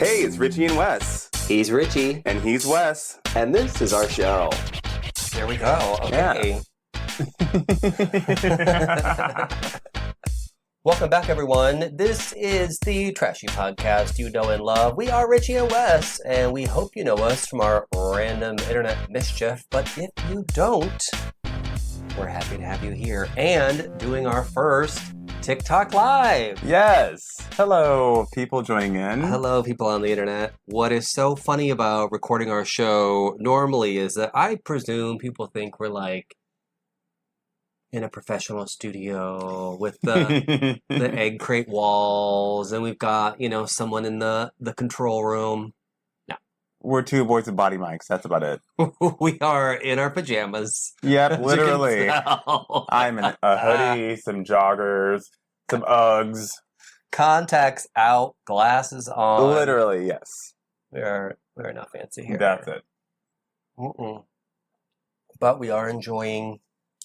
Hey, it's Richie and Wes. He's Richie. And he's Wes. And this is our show. There we go. Okay. Yeah. Welcome back, everyone. This is the Trashy Podcast you know and love. We are Richie and Wes, and we hope you know us from our random internet mischief. But if you don't, we're happy to have you here and doing our first TikTok Live. Yes. Hello, people joining in. Hello, people on the internet. What is so funny about recording our show normally is that I presume people think we're like in a professional studio with the egg crate walls, and we've got, someone in the control room. No. We're two boys with body mics. That's about it. We are in our pajamas. Yep, literally. I'm in a hoodie, some joggers, some Uggs. Contacts out, glasses on. Literally, yes. We're not fancy here. That's it. Mm-mm. But we are enjoying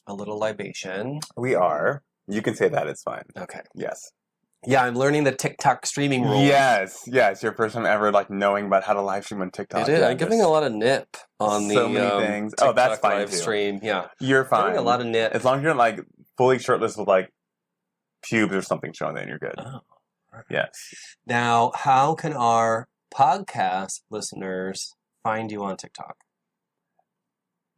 a little libation. We are. You can say that. It's fine. Okay. Yes. Yeah, I'm learning the TikTok streaming rules. Yes. Your first time ever knowing about how to live stream on TikTok. It is. I'm giving a lot of nip on so many things. TikTok that's fine live too. stream. Yeah. You're fine. Giving a lot of nip. As long as you're not fully shirtless with pubes or something showing, then you're good. Oh. Yes. Now, how can our podcast listeners find you on TikTok?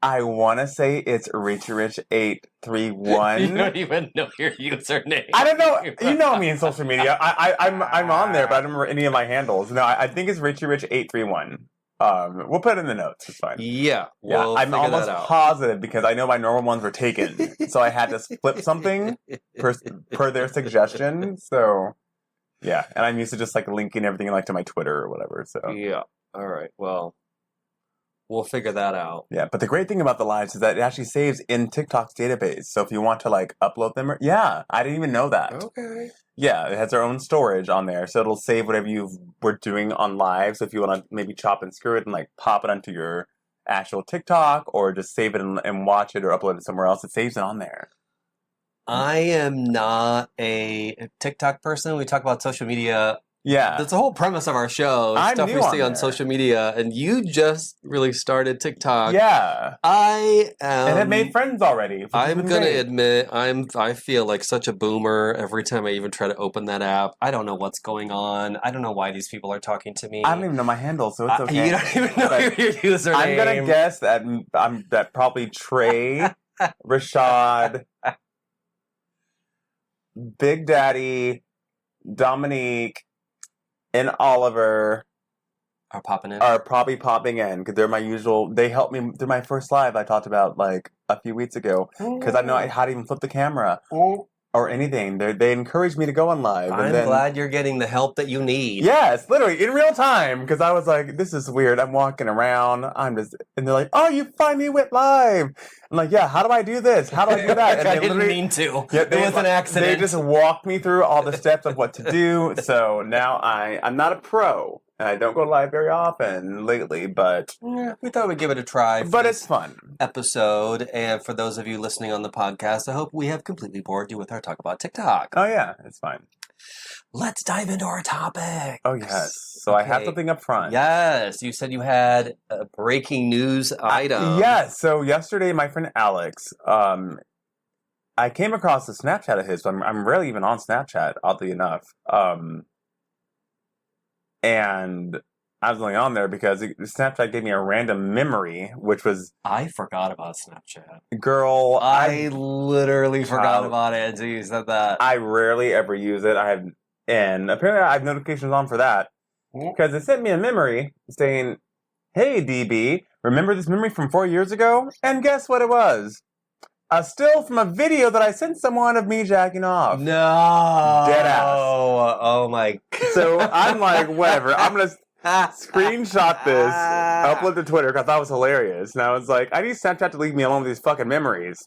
I want to say it's RichieRich831. You don't even know your username. I don't know. You know me in social media. I'm on there, but I don't remember any of my handles. No, I think it's RichieRich831. We'll put it in the notes. It's fine. Yeah. I'm almost positive because I know my normal ones were taken, so I had to flip something per their suggestion. So, yeah, and I'm used to just linking everything to my Twitter or whatever. So yeah. All right. Well, we'll figure that out. Yeah, but the great thing about the lives is that it actually saves in TikTok's database. So if you want to upload them, I didn't even know that. Okay. Yeah, it has their own storage on there, so it'll save whatever you were doing on live. So if you want to maybe chop and screw it and pop it onto your actual TikTok, or just save it and watch it or upload it somewhere else, it saves it on there. I am not a TikTok person. We talk about social media. Yeah. That's the whole premise of our show. I'm stuff new we on see on there. social media, and you just really started TikTok. Yeah. I am. And have made friends already. I'm gonna admit, I feel like such a boomer every time I even try to open that app. I don't know what's going on. I don't know why these people are talking to me. I don't even know my handle, so it's okay. You don't even know your username. I'm gonna guess that probably Trey, Rashad, Big Daddy, Dominique, and Oliver are popping in. Are probably popping in because they're my usual. They helped me through my first live I talked about a few weeks ago because I know how to even flip the camera or anything. They encouraged me to go on live. I'm glad you're getting the help that you need. Yes, literally in real time because I was like, this is weird. I'm walking around. And they're like, oh, you finally went live. I'm like, yeah. How do I do this? How do I do that? And I didn't mean to. Yeah, it was an accident. They just walked me through all the steps of what to do. So now I'm not a pro. And I don't go live very often lately, but yeah, we thought we'd give it a try. But it's fun. Episode, and for those of you listening on the podcast, I hope we have completely bored you with our talk about TikTok. Oh yeah, it's fine. Let's dive into our topic. Oh yes. So okay. I have something up front. Yes, you said you had a breaking news item. Yes. So yesterday, my friend Alex, I came across a Snapchat of his. So I'm rarely even on Snapchat, oddly enough. And I was only on there because Snapchat gave me a random memory, which was... I forgot about Snapchat. Girl, I literally forgot about it until you said that. I rarely ever use it. And apparently I have notifications on for that. Because it sent me a memory saying, hey, DB, remember this memory from 4 years ago? And guess what it was? A still from a video that I sent someone of me jacking off. No. Dead ass. Oh my God. So I'm like, whatever. I'm going to screenshot this, upload to Twitter because I thought it was hilarious. And I was like, I need Snapchat to leave me alone with these fucking memories.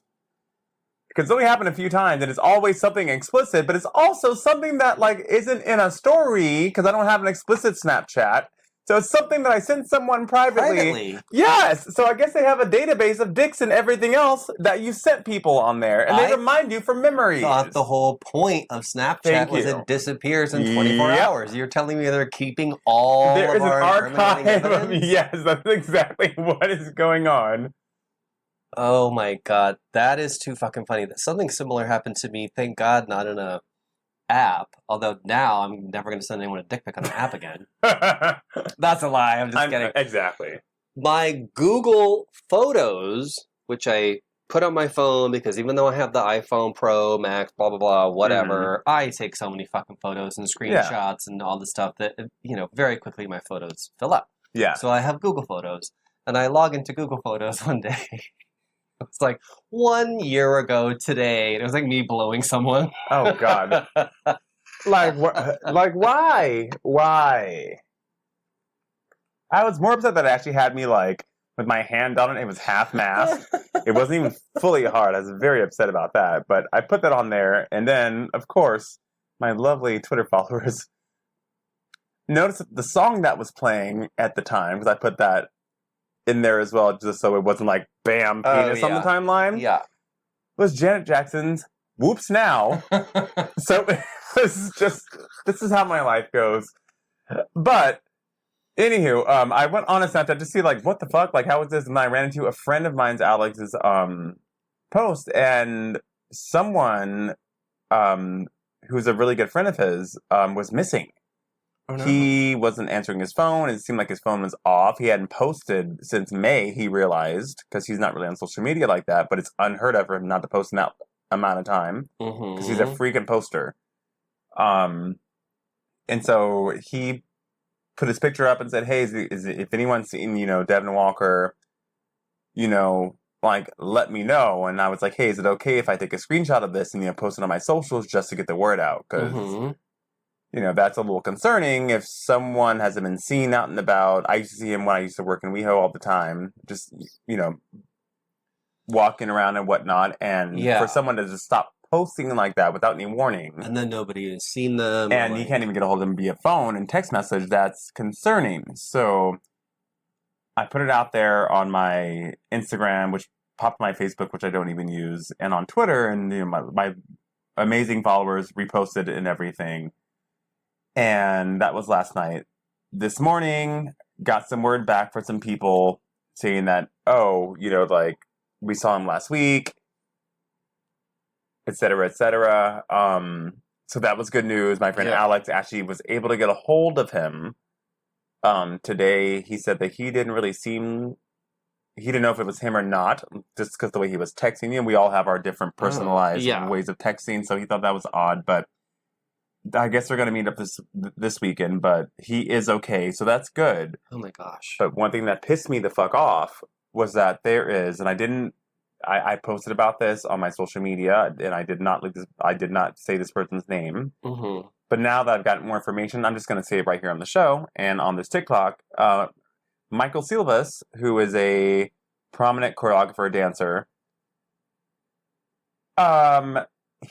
Because it's only happened a few times and it's always something explicit, but it's also something that isn't in a story because I don't have an explicit Snapchat. So it's something that I sent someone privately. Yes. So I guess they have a database of dicks and everything else that you sent people on there. And they remind you from memories. Thought the whole point of Snapchat was it disappears in 24 hours. You're telling me they're keeping all there of is our an archive evidence? Yes, that's exactly what is going on. Oh my god. That is too fucking funny. Something similar happened to me. Thank God not in a app. Although now I'm never going to send anyone a dick pic on an app again. That's a lie. I'm just kidding. Exactly. My Google Photos, which I put on my phone because even though I have the iPhone Pro, Max, blah, blah, blah, whatever, I take so many fucking photos and screenshots and all this stuff that, very quickly my photos fill up. Yeah. So I have Google Photos. And I log into Google Photos one day. It was like 1 year ago today. And it was like me blowing someone. Oh, God. Like why? Why? I was more upset that it actually had me, with my hand on it. It was half masked. It wasn't even fully hard. I was very upset about that. But I put that on there. And then, of course, my lovely Twitter followers noticed that the song that was playing at the time, because I put that in there as well, just so it wasn't like, bam, penis on the timeline. Yeah. Was Janet Jackson's Whoops Now. So this is how my life goes. But anywho, I went on a Snapchat to see what the fuck, how is this? And I ran into a friend of mine's, Alex's post, and someone who's a really good friend of his was missing. Oh, no. He wasn't answering his phone. It seemed like his phone was off. He hadn't posted since May, he realized, because he's not really on social media like that, but it's unheard of for him not to post in that amount of time, because he's a freaking poster. And so he put his picture up and said, hey, if anyone's seen, Devin Walker, let me know. And I was like, hey, is it okay if I take a screenshot of this and, post it on my socials just to get the word out? Because, that's a little concerning if someone hasn't been seen out and about. I used to see him when I used to work in WeHo all the time, just, walking around and whatnot. And for someone to just stop posting like that without any warning. And then nobody has seen them. And you can't even get a hold of them via phone and text message. That's concerning. So I put it out there on my Instagram, which popped my Facebook, which I don't even use, and on Twitter, and my amazing followers reposted it and everything. And that was last night. This morning, got some word back for some people saying that, we saw him last week, et cetera, et cetera. So that was good news. My friend Alex actually was able to get a hold of him today. He said that he didn't know if it was him or not, just because the way he was texting you. We all have our different personalized ways of texting, so he thought that was odd. But I guess they're going to meet up this weekend, but he is okay, so that's good. Oh my gosh. But one thing that pissed me the fuck off was that there is, and I posted about this on my social media, and I did not say this person's name. Mm-hmm. But now that I've gotten more information, I'm just going to say it right here on the show and on this TikTok. Michael Silvas, who is a prominent choreographer, dancer,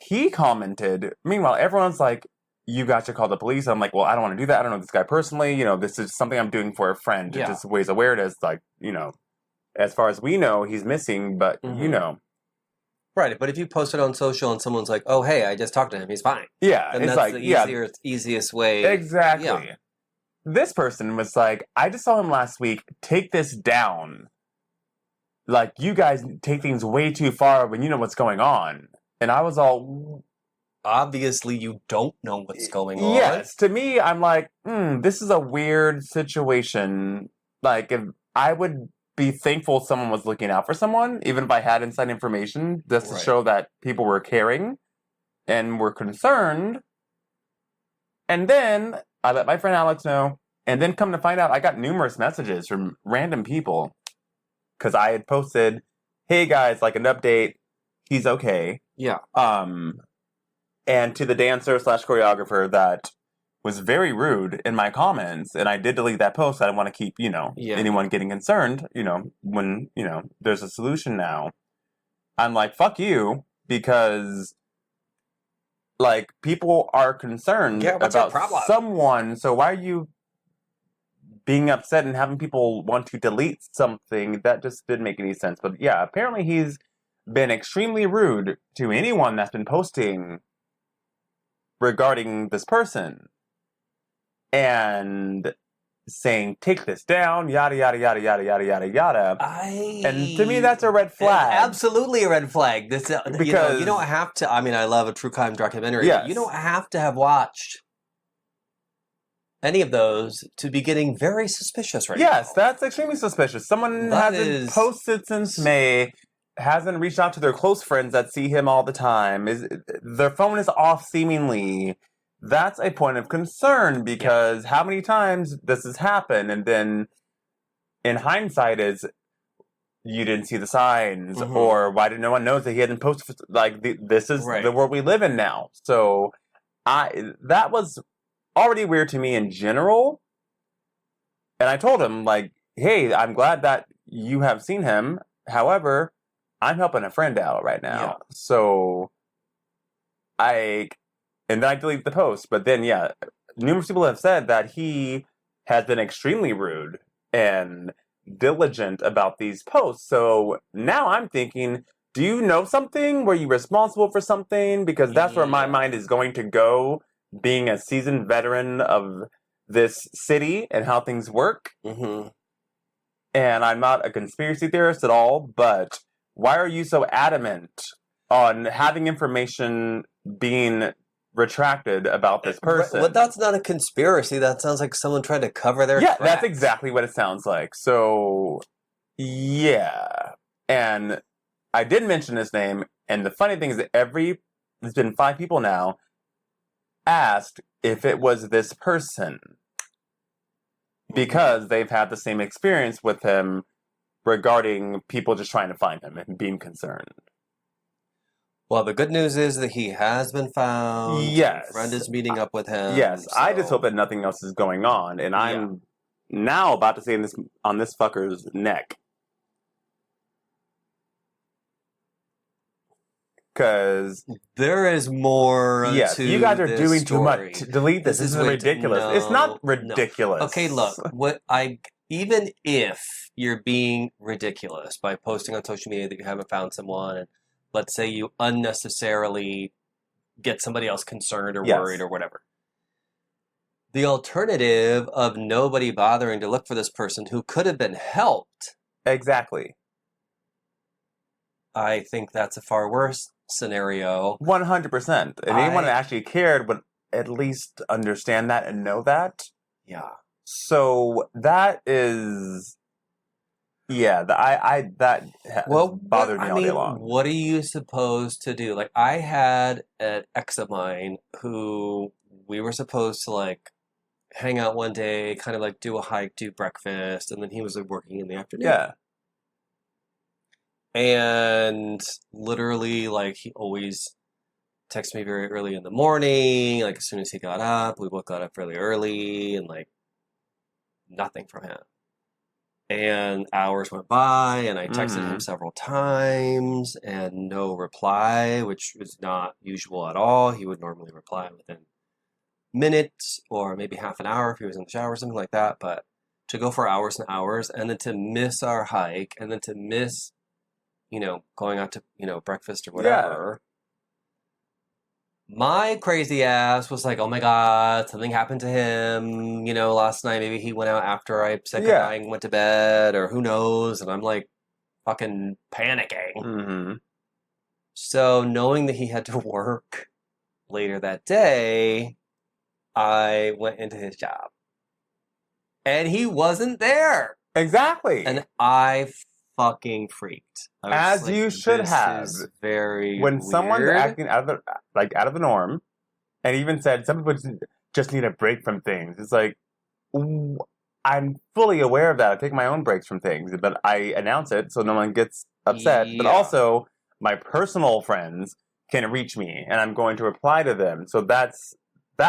he commented, meanwhile, everyone's like, you got to call the police. I'm like, well, I don't want to do that. I don't know this guy personally. This is something I'm doing for a friend. Yeah. Just ways awareness, as far as we know, he's missing, but Right, but if you post it on social and someone's like, oh, hey, I just talked to him, he's fine. Yeah, then that's the easiest way. Exactly. Yeah. This person was like, I just saw him last week. Take this down. You guys take things way too far when you know what's going on. And I was all... Obviously, you don't know what's going on. Yes, to me, I'm like, this is a weird situation. If I would be thankful someone was looking out for someone, even if I had inside information, just to show that people were caring and were concerned. And then I let my friend Alex know, and then come to find out, I got numerous messages from random people because I had posted, hey guys, an update, he's okay. Yeah. And to the dancer / choreographer that was very rude in my comments, and I did delete that post. I didn't want to keep, anyone getting concerned, when, there's a solution now. I'm like, fuck you, because, people are concerned about someone, so why are you being upset and having people want to delete something, that just didn't make any sense. But yeah, apparently he's been extremely rude to anyone that's been posting regarding this person. And saying, take this down, yada, yada, yada, yada, yada, yada, yada. And to me, that's a red flag. Absolutely a red flag. This, because you don't have to, I mean, I love a true crime documentary. Yes. But you don't have to have watched any of those to be getting very suspicious right now. Yes, that's extremely suspicious. Someone hasn't posted since May, hasn't reached out to their close friends that see him all the time. Their phone is off seemingly. That's a point of concern because how many times this has happened, and then in hindsight is you didn't see the signs, or why did no one know that he hadn't posted? Like this is the world we live in now. So that was already weird to me in general, and I told him like, hey, I'm glad that you have seen him. However, I'm helping a friend out right now, so and then I delete the post. But then, numerous people have said that he has been extremely rude and diligent about these posts. So now I'm thinking, do you know something? Were you responsible for something? Because that's where my mind is going to go, being a seasoned veteran of this city and how things work. And I'm not a conspiracy theorist at all, but why are you so adamant on having information being retracted about this person? Well, that's not a conspiracy. That sounds like someone tried to cover their tracks. That's exactly what it sounds like. So, yeah. And I did mention his name, and the funny thing is that there's been 5 people now, asked if it was this person. Because they've had the same experience with him regarding people just trying to find him and being concerned. Well, the good news is that he has been found. Yes. A friend is meeting up with him. Yes. So. I just hope that nothing else is going on. And I'm now about to say on this fucker's neck. Because there is more to you guys are doing story. Too much. Delete this. This is ridiculous. No, it's not ridiculous. No. Okay, look. Even if you're being ridiculous by posting on social media that you haven't found someone, and let's say you unnecessarily get somebody else concerned or worried or whatever. The alternative of nobody bothering to look for this person who could have been helped. Exactly. I think that's a far worse scenario. 100%. And anyone that actually cared would at least understand that and know that. Yeah. So that is... Yeah, that bothered me all day long. What are you supposed to do? Like, I had an ex of mine who we were supposed to, like, hang out one day, kind of, like, do a hike, do breakfast, and then he was like, working in the afternoon. Yeah. And literally, like, he always texted me very early in the morning, like, as soon as he got up. We both got up fairly early, and, like, nothing from him. And hours went by, and I texted him several times, and no reply, which was not usual at all. He would normally reply within minutes or maybe half an hour if he was in the shower or something like that. But to go for hours and hours, and then to miss our hike, and then to miss, going out to, breakfast or whatever. My crazy ass was like, oh my God, something happened to him, last night. Maybe he went out after I said goodbye and went to bed, or who knows. And I'm like fucking panicking. So knowing that he had to work later that day, I went into his job. And he wasn't there. Exactly. And I fucking freaked. As you should have. This is very when weird. Someone's acting out of the norm, and even said some people just need a break from things. It's like, I'm fully aware of that. I take my own breaks from things, but I announce it so no one gets upset. But also, my personal friends can reach me, and I'm going to reply to them. So that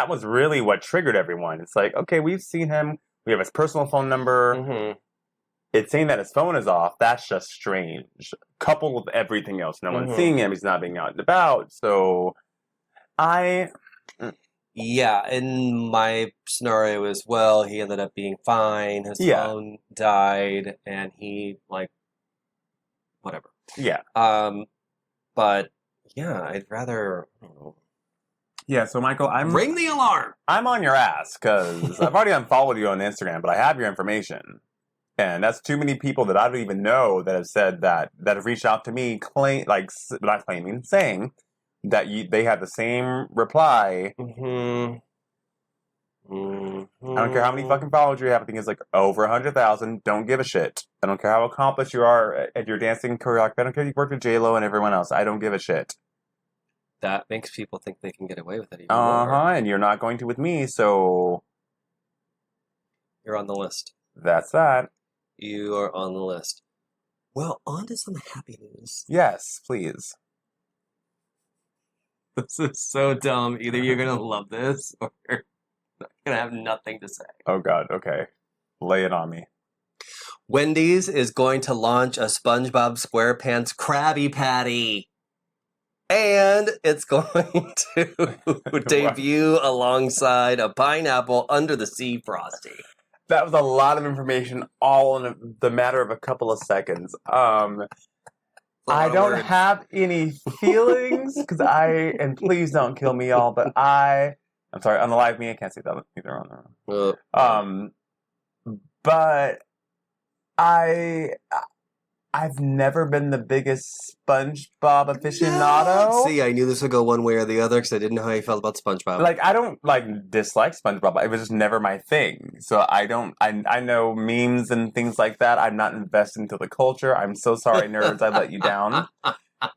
was really what triggered everyone. It's like, okay, we've seen him. We have his personal phone number. It's saying that his phone is off. That's just strange. Coupled with everything else. No one's seeing him. He's not being out and about. So, Yeah, in my scenario as well, he ended up being fine. His Yeah. phone died, and he whatever. Yeah. But yeah, I'd rather I don't know, Yeah, so Michael, ring the alarm. I'm on your ass because I've already unfollowed you on Instagram, but I have your information. And that's too many people that I don't even know that have said that have reached out to me, not claiming, saying that they had the same reply. Mm-hmm. I don't care how many fucking followers you have. I think it's like over 100,000. Don't give a shit. I don't care how accomplished you are at your dancing career. I don't care if you worked with J-Lo and everyone else. I don't give a shit. That makes people think they can get away with it even Uh-huh, more. and you're not going to with me, so You're on the list. that's that. You are on the list. Well, on to some happy news. Yes, please. This is so dumb. Either you're gonna love this or you're gonna have nothing to say. Oh, God, okay. Lay it on me. Wendy's is going to launch a SpongeBob SquarePants Krabby Patty. And it's going to debut alongside a pineapple under the sea Frosty. That was a lot of information all in the matter of a couple of seconds. I don't have any feelings because and please don't kill me, y'all, but I'm sorry, on the live me, I can't say that either on but I've never been the biggest SpongeBob aficionado. See, I knew this would go one way or the other because I didn't know how you felt about SpongeBob. Like, I don't dislike SpongeBob. It was just never my thing. So I know memes and things like that. I'm not invested into the culture. I'm so sorry, nerds. I let you down.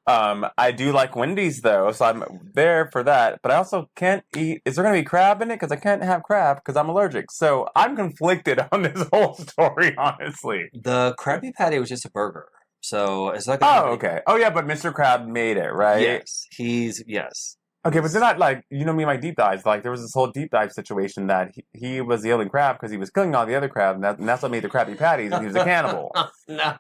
I do like Wendy's though, so I'm there for that. But I also can't eat. Is there going to be crab in it? Because I can't have crab because I'm allergic. So I'm conflicted on this whole story, honestly. The Krabby Patty was just a burger, so it's not gonna. Oh, okay. Oh, yeah, but Mr. Crab made it, right? Yes, yes. Okay, but they're not like, me and my deep dives. Like, there was this whole deep dive situation that he was the only crab because he was killing all the other crab, and that's what made the Krabby Patties, and he was a cannibal. No.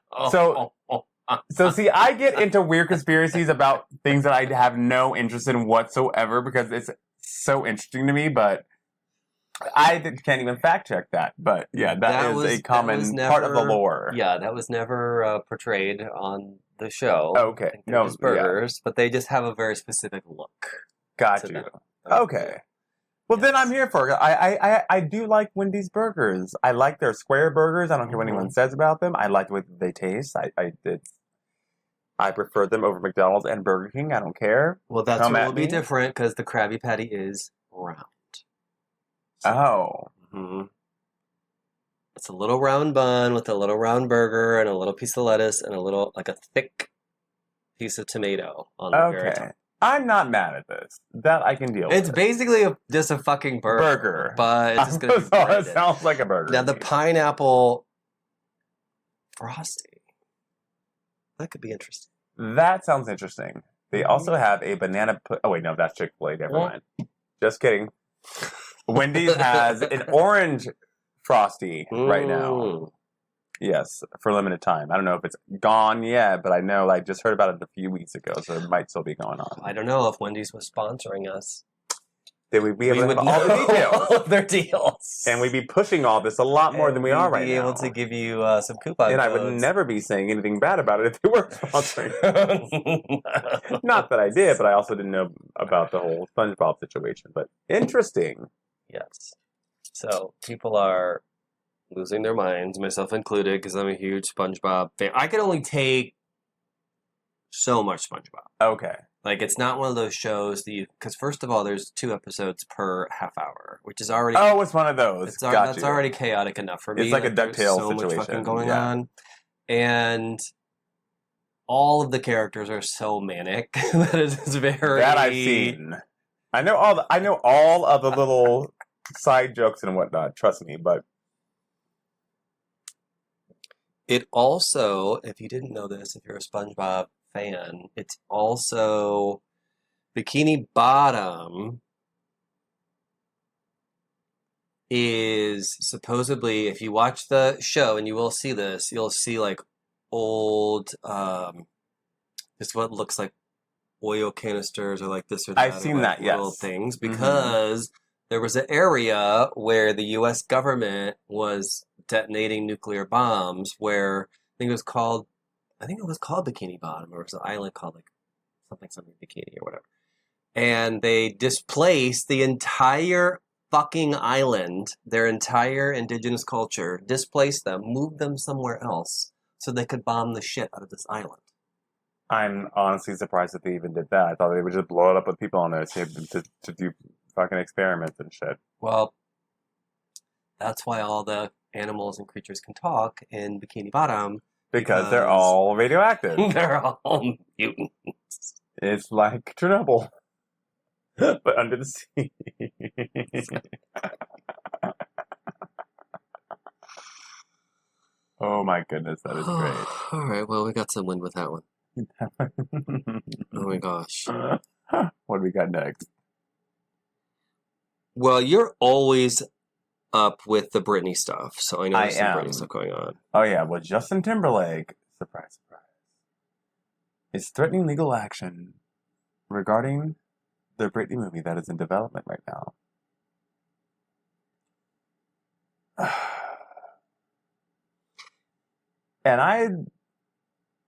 So see, I get into weird conspiracies about things that I have no interest in whatsoever because it's so interesting to me, but I can't even fact check that. But yeah, that is a common part of the lore. Yeah, that was never portrayed on the show. Okay. No, just burgers, but they just have a very specific look. Got you. Okay. Well, then I'm here for it. I do like Wendy's burgers. I like their square burgers. I don't care what anyone says about them. I like the way they taste. I prefer them over McDonald's and Burger King. I don't care. Well, that's will be different because the Krabby Patty is round. Oh. Mm-hmm. It's a little round bun with a little round burger and a little piece of lettuce and a thick piece of tomato on the very top. I'm not mad at this. That I can deal with. It's basically just a fucking burger. But it's just going to be breaded. It sounds like a burger. Now, the pineapple Frosty. That could be interesting. That sounds interesting. They also have a banana... Oh, wait, no, that's Chick-fil-A. Never mind. Just kidding. Wendy's has an orange Frosty right now. Yes, for a limited time. I don't know if it's gone yet, but I know I just heard about it a few weeks ago, so it might still be going on. I don't know if Wendy's was sponsoring us. Then we'd be able to have all the details. All of their deals. And we'd be pushing all this a lot more than we are right now. We'd be able to give you some coupon and codes. I would never be saying anything bad about it if they were sponsoring. Not that I did, but I also didn't know about the whole SpongeBob situation. But interesting. Yes. So people are losing their minds, myself included, because I'm a huge SpongeBob fan. I can only take so much SpongeBob. Okay. Like, it's not one of those shows that you... Because, first of all, there's 2 episodes per half hour, which is already... Oh, it's one of those. That's already chaotic enough for me. It's like a DuckTales situation. So much fucking going on. And all of the characters are so manic that it's very... That I've seen. I know all of the little side jokes and whatnot, trust me, but... It also, if you didn't know this, if you're a SpongeBob fan, it's also Bikini Bottom is supposedly, if you watch the show, and you will see this, you'll see like old, just what looks like oil canisters or like this or that. I've seen that, yes. Little things, because there was an area where the U.S. government was detonating nuclear bombs where I think it was called Bikini Bottom, or it was an island called like something Bikini or whatever. And they displaced the entire fucking island, their entire indigenous culture, displaced them, moved them somewhere else so they could bomb the shit out of this island. I'm honestly surprised that they even did that. I thought they would just blow it up with people on it to do fucking experiments and shit. Well, that's why all the animals and creatures can talk in Bikini Bottom. Because they're all radioactive. They're all mutants. It's like Chernobyl, but under the sea. Oh my goodness, that is great. All right, well, we got some win with that one. Oh my gosh. What do we got next? Well, you're always up with the Britney stuff, so I know there's some am. Britney stuff going on. Oh yeah, well, Justin Timberlake, surprise, surprise, is threatening legal action regarding the Britney movie that is in development right now. And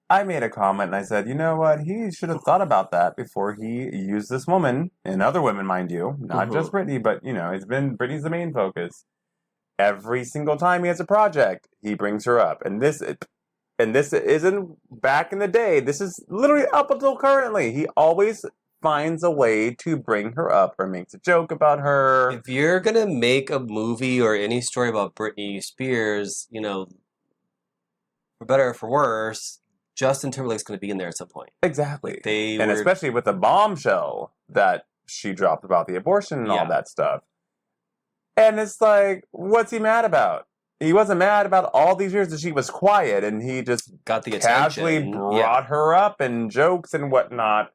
I made a comment and I said, you know what, he should have thought about that before he used this woman, and other women, mind you, not just Britney, but, you know, Britney's the main focus. Every single time he has a project, he brings her up. And this isn't back in the day. This is literally up until currently. He always finds a way to bring her up or makes a joke about her. If you're going to make a movie or any story about Britney Spears, you know, for better or for worse, Justin Timberlake's going to be in there at some point. Exactly. Especially with the bombshell that she dropped about the abortion and all that stuff. And it's like, what's he mad about? He wasn't mad about all these years that she was quiet, and he just got the casually attention. brought her up in jokes and whatnot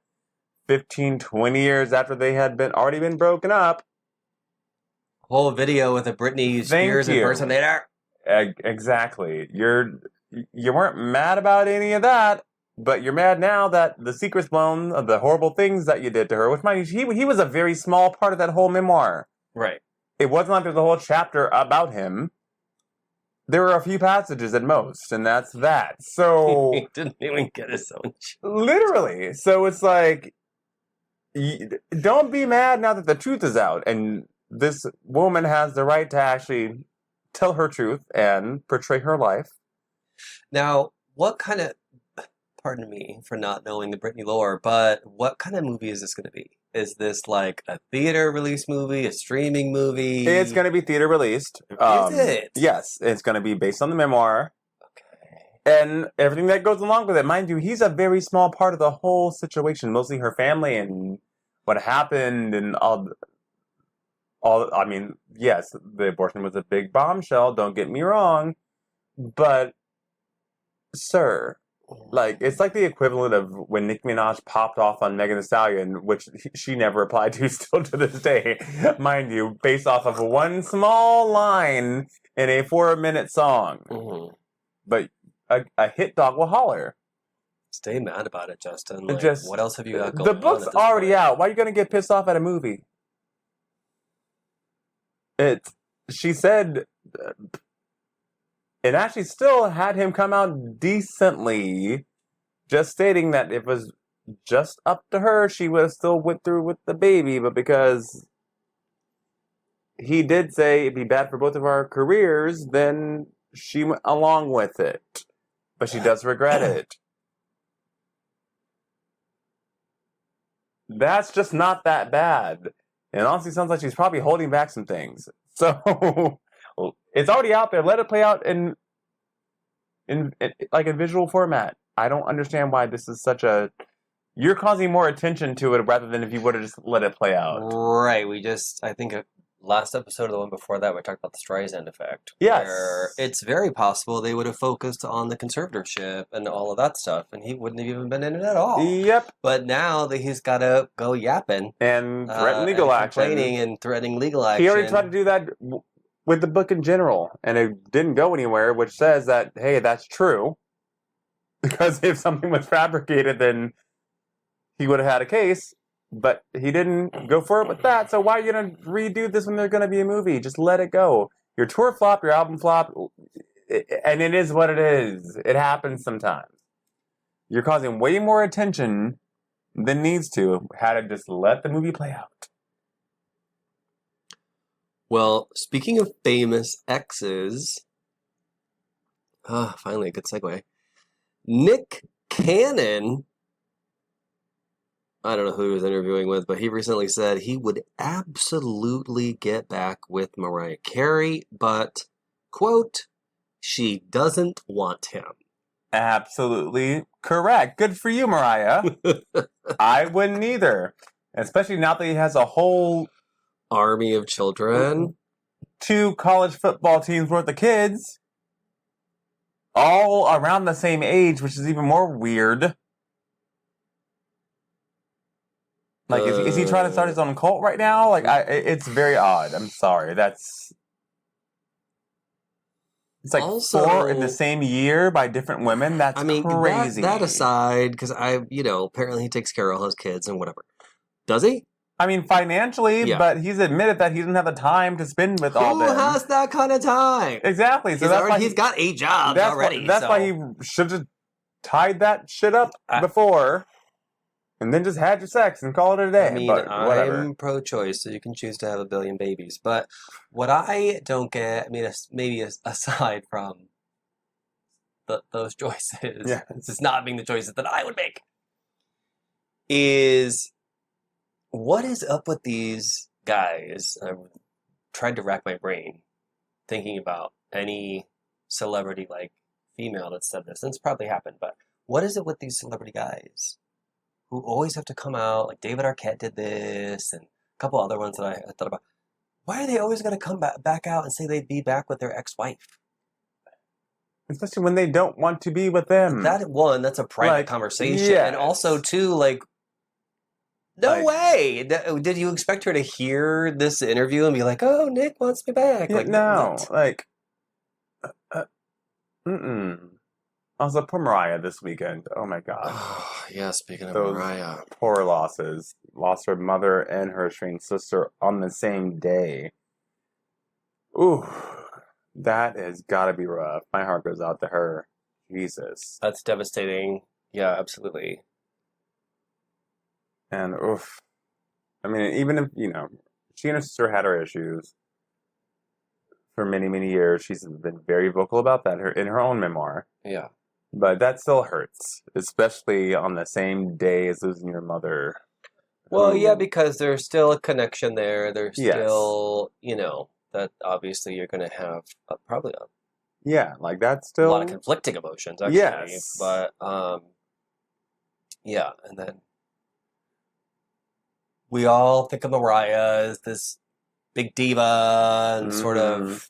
15, 20 years after they had already been broken up. Whole video with a Britney Spears impersonator. Exactly. You weren't mad about any of that, but you're mad now that the secret's blown of the horrible things that you did to her, which, mind you, he was a very small part of that whole memoir. Right. It wasn't like there's a whole chapter about him. There were a few passages at most, and that's that. So he didn't even get his own chapter. Literally. So it's like, don't be mad now that the truth is out, and this woman has the right to actually tell her truth and portray her life. Now, what kind of, pardon me for not knowing the Britney lore, but what kind of movie is this going to be? Is this like a theater release movie, a streaming movie? It's going to be theater released. Is it? Yes, it's going to be based on the memoir. Okay. And everything that goes along with it. Mind you, he's a very small part of the whole situation, mostly her family and what happened and all. I mean, yes, the abortion was a big bombshell, don't get me wrong, but, sir, like, it's like the equivalent of when Nicki Minaj popped off on Megan Thee Stallion, which she never replied to still to this day, mind you, based off of one small line in a 4-minute song. Mm-hmm. But a hit dog will holler. Stay mad about it, Justin. Like, Just, what else have you got going on? The book's already out. Why are you going to get pissed off at a movie? She said, it actually still had him come out decently, just stating that if it was just up to her, she would have still went through with the baby, but because he did say it'd be bad for both of our careers, then she went along with it. But she does regret it. That's just not that bad. And honestly, sounds like she's probably holding back some things. So it's already out there. Let it play out in like a visual format. I don't understand why this is such a. You're causing more attention to it rather than if you would have just let it play out. Right. I think last episode or the one before that, we talked about the Streisand effect. Yes. Where it's very possible they would have focused on the conservatorship and all of that stuff, and he wouldn't have even been in it at all. Yep. But now that he's got to go yapping. And threaten legal action. Complaining and threatening legal action. He already tried to do that with the book in general, and it didn't go anywhere, which says that, hey, that's true. Because if something was fabricated, then he would have had a case. But he didn't go for it with that, so why are you going to redo this when there's going to be a movie? Just let it go. Your tour flopped, your album flopped, and it is what it is. It happens sometimes. You're causing way more attention than needs to. Had to just let the movie play out. Well, speaking of famous exes, finally a good segue. Nick Cannon, I don't know who he was interviewing with, but he recently said he would absolutely get back with Mariah Carey, but, quote, she doesn't want him. Absolutely correct. Good for you, Mariah. I wouldn't either. Especially now that he has a whole army of children. 2 college football teams worth of kids. All around the same age, which is even more weird. Like, is he trying to start his own cult right now? Like, it's very odd. I'm sorry. It's like also, 4 in the same year by different women. That's crazy. That aside, because apparently he takes care of all his kids and whatever. Does he? I mean, financially, Yeah. But he's admitted that he doesn't have the time to spend with all them. Who has that kind of time? Exactly. So that's why he's got 8 jobs already. That's why he should have tied that shit up before, and then just had your sex and call it a day. I mean, but whatever. I'm pro-choice, so you can choose to have 1 billion babies. But what I don't get, I mean, maybe aside from those choices, it's not being the choices that I would make, is what is up with these guys? I tried to rack my brain thinking about any celebrity, like female, that said this. And it's probably happened, but what is it with these celebrity guys who always have to come out? Like David Arquette did this, and a couple other ones that I thought about. Why are they always going to come back out and say they'd be back with their ex-wife? Especially when they don't want to be with them. That's a private conversation. Yes. And also, too, no way! Did you expect her to hear this interview and be like, "Oh, Nick wants me back"? Yeah, no, Also, poor Mariah this weekend. Oh my god. Yeah, speaking of Those Mariah, poor losses. Lost her mother and her estranged sister on the same day. Ooh, that has got to be rough. My heart goes out to her. Jesus. That's devastating. Yeah, absolutely. And oof. I mean, even if, she and her sister had her issues for many, many years. She's been very vocal about that in her own memoir. Yeah. But that still hurts, especially on the same day as losing your mother. Well, yeah, because there's still a connection there. There's still, that obviously you're going to have probably that's still a lot of conflicting emotions, actually. Yes. But, yeah, and then we all think of Mariah as this big diva and sort of,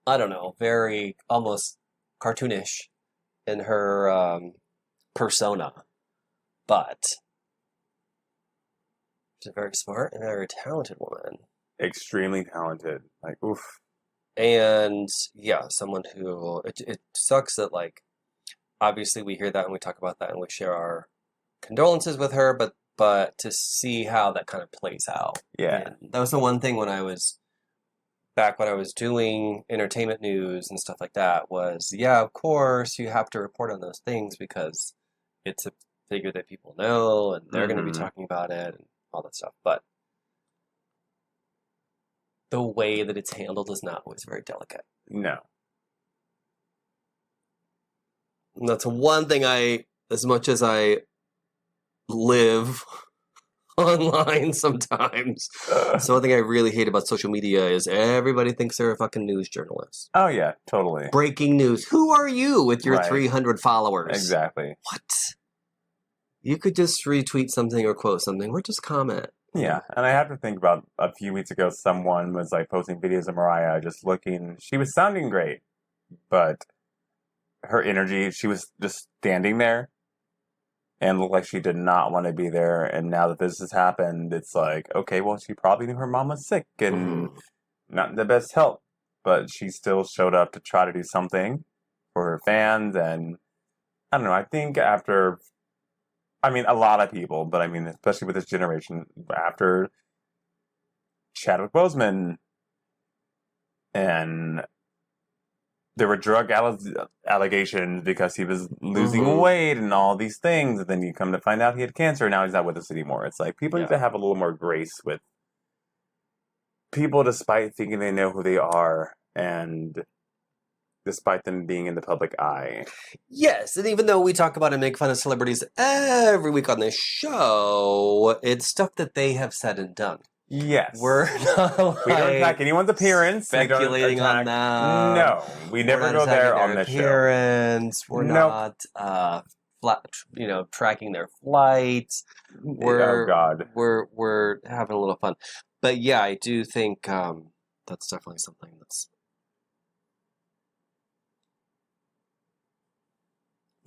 I don't know, very almost cartoonish in her persona. But she's a very smart and very talented woman. Extremely talented. Like, oof. And, yeah, someone who, it sucks that, obviously we hear that and we talk about that and we share our condolences with her, but to see how that kind of plays out. Yeah. And that was the one thing when I was doing entertainment news and stuff like that was, yeah, of course you have to report on those things because it's a figure that people know and they're going to be talking about it and all that stuff. But the way that it's handled is not always very delicate. No. And that's one thing as much as I live online sometimes. So one thing I really hate about social media is everybody thinks they're a fucking news journalist. Oh, yeah, totally. Breaking news. Who are you with your 300 followers? Exactly. What? You could just retweet something or quote something or just comment. Yeah, and I have to think about a few weeks ago, someone was posting videos of Mariah just looking, she was sounding great, but her energy, she was just standing there and looked like she did not want to be there. And now that this has happened, it's like, okay, well, she probably knew her mom was sick and not in the best health, but she still showed up to try to do something for her fans. And I don't know, I think after I mean, a lot of people, but I mean, especially with this generation, after Chadwick Boseman, and there were drug allegations because he was losing weight and all these things, and then you come to find out he had cancer, and now he's not with us anymore. It's like, people need to have a little more grace with people, despite thinking they know who they are, and despite them being in the public eye. Yes, and even though we talk about and make fun of celebrities every week on this show, it's stuff that they have said and done. Yes. We're not we don't attack anyone's apprarance. speculating on that. No, we never go there on this show. We're not tracking their flights. Oh God. We're having a little fun. But yeah, I do think that's definitely something that's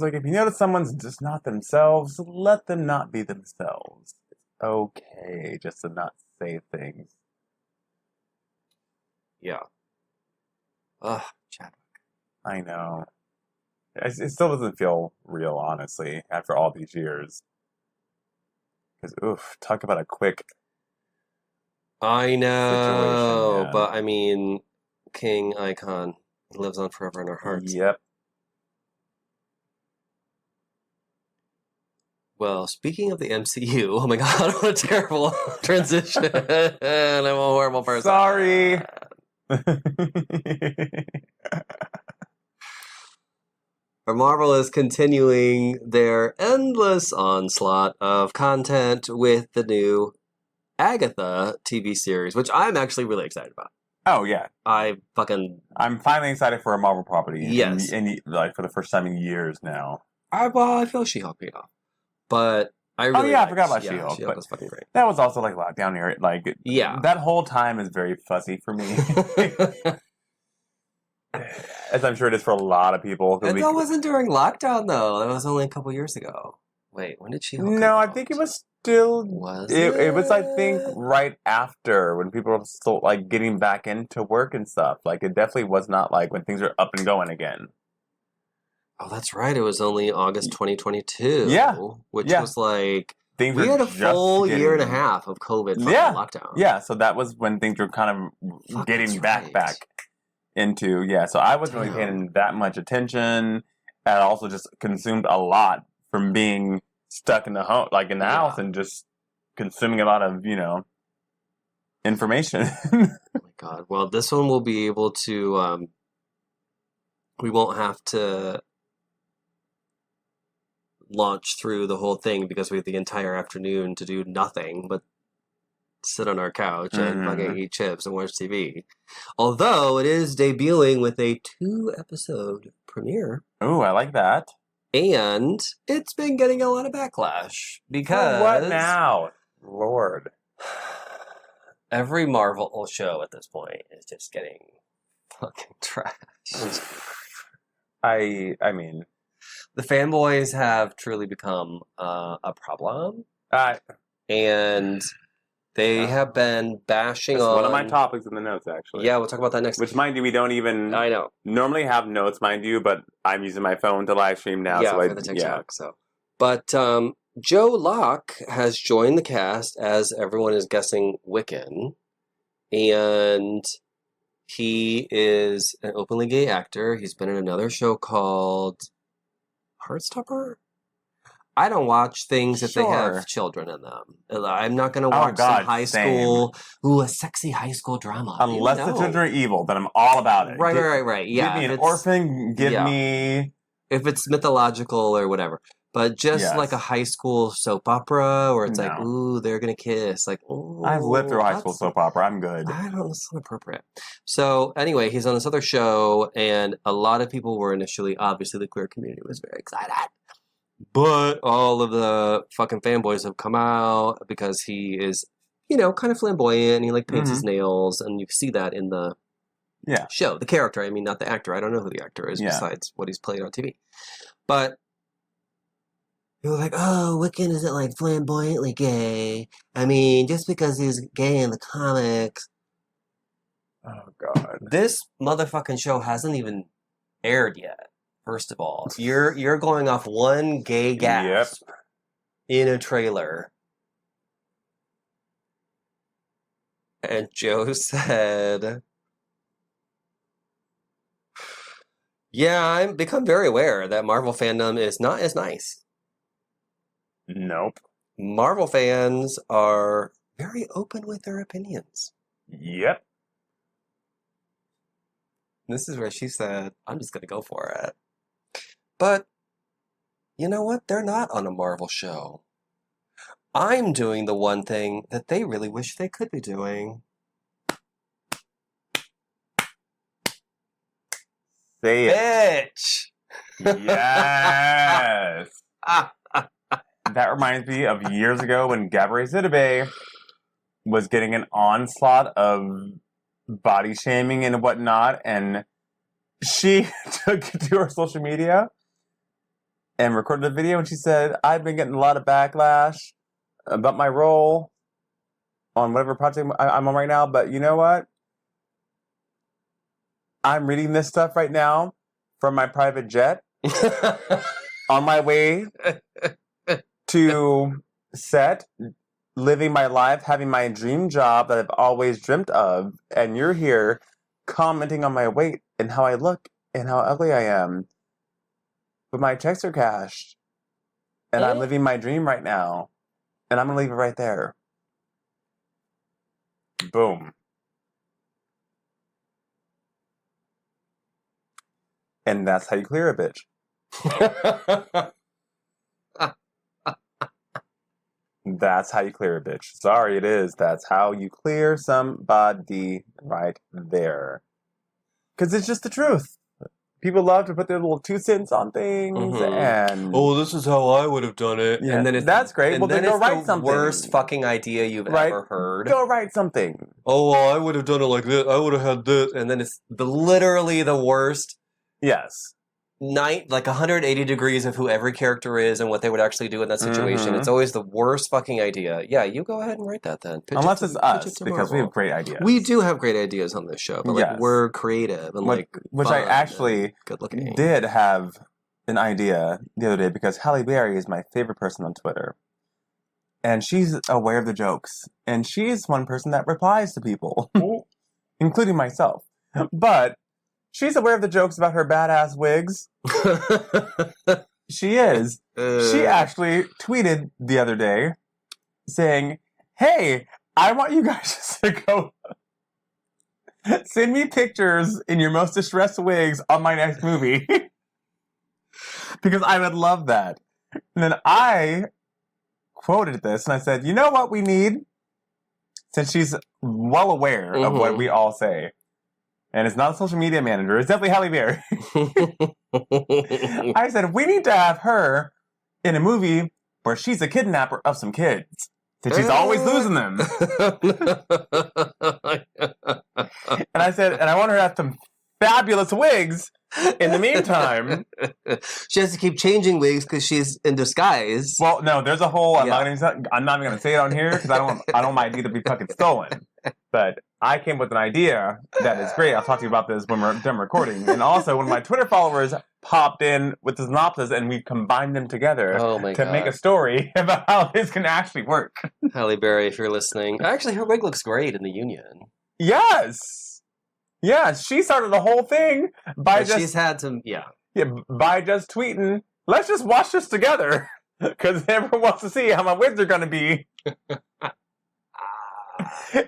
like, if you notice someone's just not themselves, let them not be themselves. It's okay just to not say things. Yeah. Ugh, Chadwick. I know. It still doesn't feel real, honestly, after all these years. Because, oof, talk about a quick I know, situation, man. but I mean, King icon lives on forever in our hearts. Yep. Well, speaking of the MCU, oh my God, what a terrible transition. I'm a horrible person. Sorry. But Marvel is continuing their endless onslaught of content with the new Agatha TV series, which I'm actually really excited about. Oh, yeah. I'm finally excited for a Marvel property. Yes. Like, for the first time in years now. I feel She-Hulk paid off. But I really I forgot about She-Hulk. She-Hulk was fucking great. That was also like lockdown here. Like, that whole time is very fuzzy for me. As I'm sure it is for a lot of people. That wasn't during lockdown, though. That was only a couple years ago. Wait, when did She-Hulk come No, I out? think it was still... It was, I think, right after, when people were still, like, getting back into work and stuff. Like, it definitely was not, like, when things are up and going again. Oh, that's right. It was only August 2022. Yeah. Which was like... Things we had a full year and a half of COVID lockdown. Yeah, so that was when things were kind of getting back into... Yeah, so I wasn't really paying that much attention. And I also just consumed a lot from being stuck in the home, like in the house, and just consuming a lot of, information. Oh my God. Well, this one will be able to... we won't have to launch through the whole thing because we have the entire afternoon to do nothing but sit on our couch and fucking eat chips and watch TV. Although it is debuting with a 2-episode premiere. Ooh, I like that. And it's been getting a lot of backlash because... What now? Lord. Every Marvel show at this point is just getting fucking trashed. I mean... The fanboys have truly become a problem. And they have been bashing on... one of my topics in the notes, actually. Yeah, we'll talk about that next. Which, mind you, we don't even... I know. Normally have notes, mind you, but I'm using my phone to live stream now. Yeah, so for the TikTok. So. But Joe Locke has joined the cast as everyone is guessing Wiccan. And... he is an openly gay actor. He's been in another show called Heartstopper. I don't watch things if they have children in them. I'm not going to watch some high school, a sexy high school drama. Unless the children are evil, then I'm all about it. Right. Yeah. Give me an orphan, give me... If it's mythological or whatever. But just like a high school soap opera where it's like, ooh, they're going to kiss. Like, ooh. I've lived through a high school soap opera. I'm good. I don't know. It's not appropriate. So anyway, he's on this other show, and a lot of people were initially, obviously the queer community was very excited. But all of the fucking fanboys have come out because he is, kind of flamboyant. He paints his nails, and you see that in the show. The character, I mean, not the actor. I don't know who the actor is besides what he's played on TV. But they were like, oh, Wiccan isn't flamboyantly gay. I mean, just because he's gay in the comics. Oh, God. This motherfucking show hasn't even aired yet. First of all, you're going off one gay gasp. in a trailer. And Joe said, yeah, I've become very aware that Marvel fandom is not as nice. Nope. Marvel fans are very open with their opinions. Yep. This is where she said, I'm just going to go for it. But, you know what? They're not on a Marvel show. I'm doing the one thing that they really wish they could be doing. Say it. Bitch! Yes. That reminds me of years ago when Gabrielle Sidibe was getting an onslaught of body shaming and whatnot, and she took it to her social media and recorded a video, and she said, I've been getting a lot of backlash about my role on whatever project I'm on right now, but you know what? I'm reading this stuff right now from my private jet on my way to set, living my life, having my dream job that I've always dreamt of, and you're here commenting on my weight and how I look and how ugly I am. But my checks are cashed, and I'm living my dream right now, and I'm going to leave it right there. Boom. And that's how you clear a bitch. That's how you clear a bitch. Sorry, it is. That's how you clear somebody right there. Because it's just the truth. People love to put their little 2 cents on things, and this is how I would have done it. yeah, And then it's that's great. Well, then go write something. Worst fucking idea you've ever heard. Go write something. Oh, well, I would have done it like this. I would have had this, and then it's literally the worst. Yes. Like 180 degrees of who every character is and what they would actually do in that situation. It's always the worst fucking idea. Yeah, you go ahead and write that then. Unless it's us, because we have great ideas. We do have great ideas on this show, but like we're creative and which I actually good looking. Did have an idea the other day because Halle Berry is my favorite person on Twitter. And she's aware of the jokes. And she's one person that replies to people, including myself. But she's aware of the jokes about her badass wigs. She is. She actually tweeted the other day saying, hey, I want you guys to go send me pictures in your most distressed wigs on my next movie. Because I would love that. And then I quoted this and I said, you know what we need? Since she's well aware of what we all say. And it's not a social media manager. It's definitely Halle Berry. I said, we need to have her in a movie where she's a kidnapper of some kids. Since she's always losing them. And I said, and I want her to have some fabulous wigs in the meantime. She has to keep changing wigs because she's in disguise. Well, no, there's a whole, I'm not even going to say it on here because I don't want my idea to be fucking stolen. But I came with an idea that is great. I'll talk to you about this when we're done recording. And also, one of my Twitter followers popped in with the synopsis, and we combined them together to make a story about how this can actually work. Halle Berry, if you're listening. Actually, her wig looks great in the Union. Yes. Yeah, she started the whole thing by she's had some, by just tweeting, let's just watch this together. Because everyone wants to see how my wigs are going to be.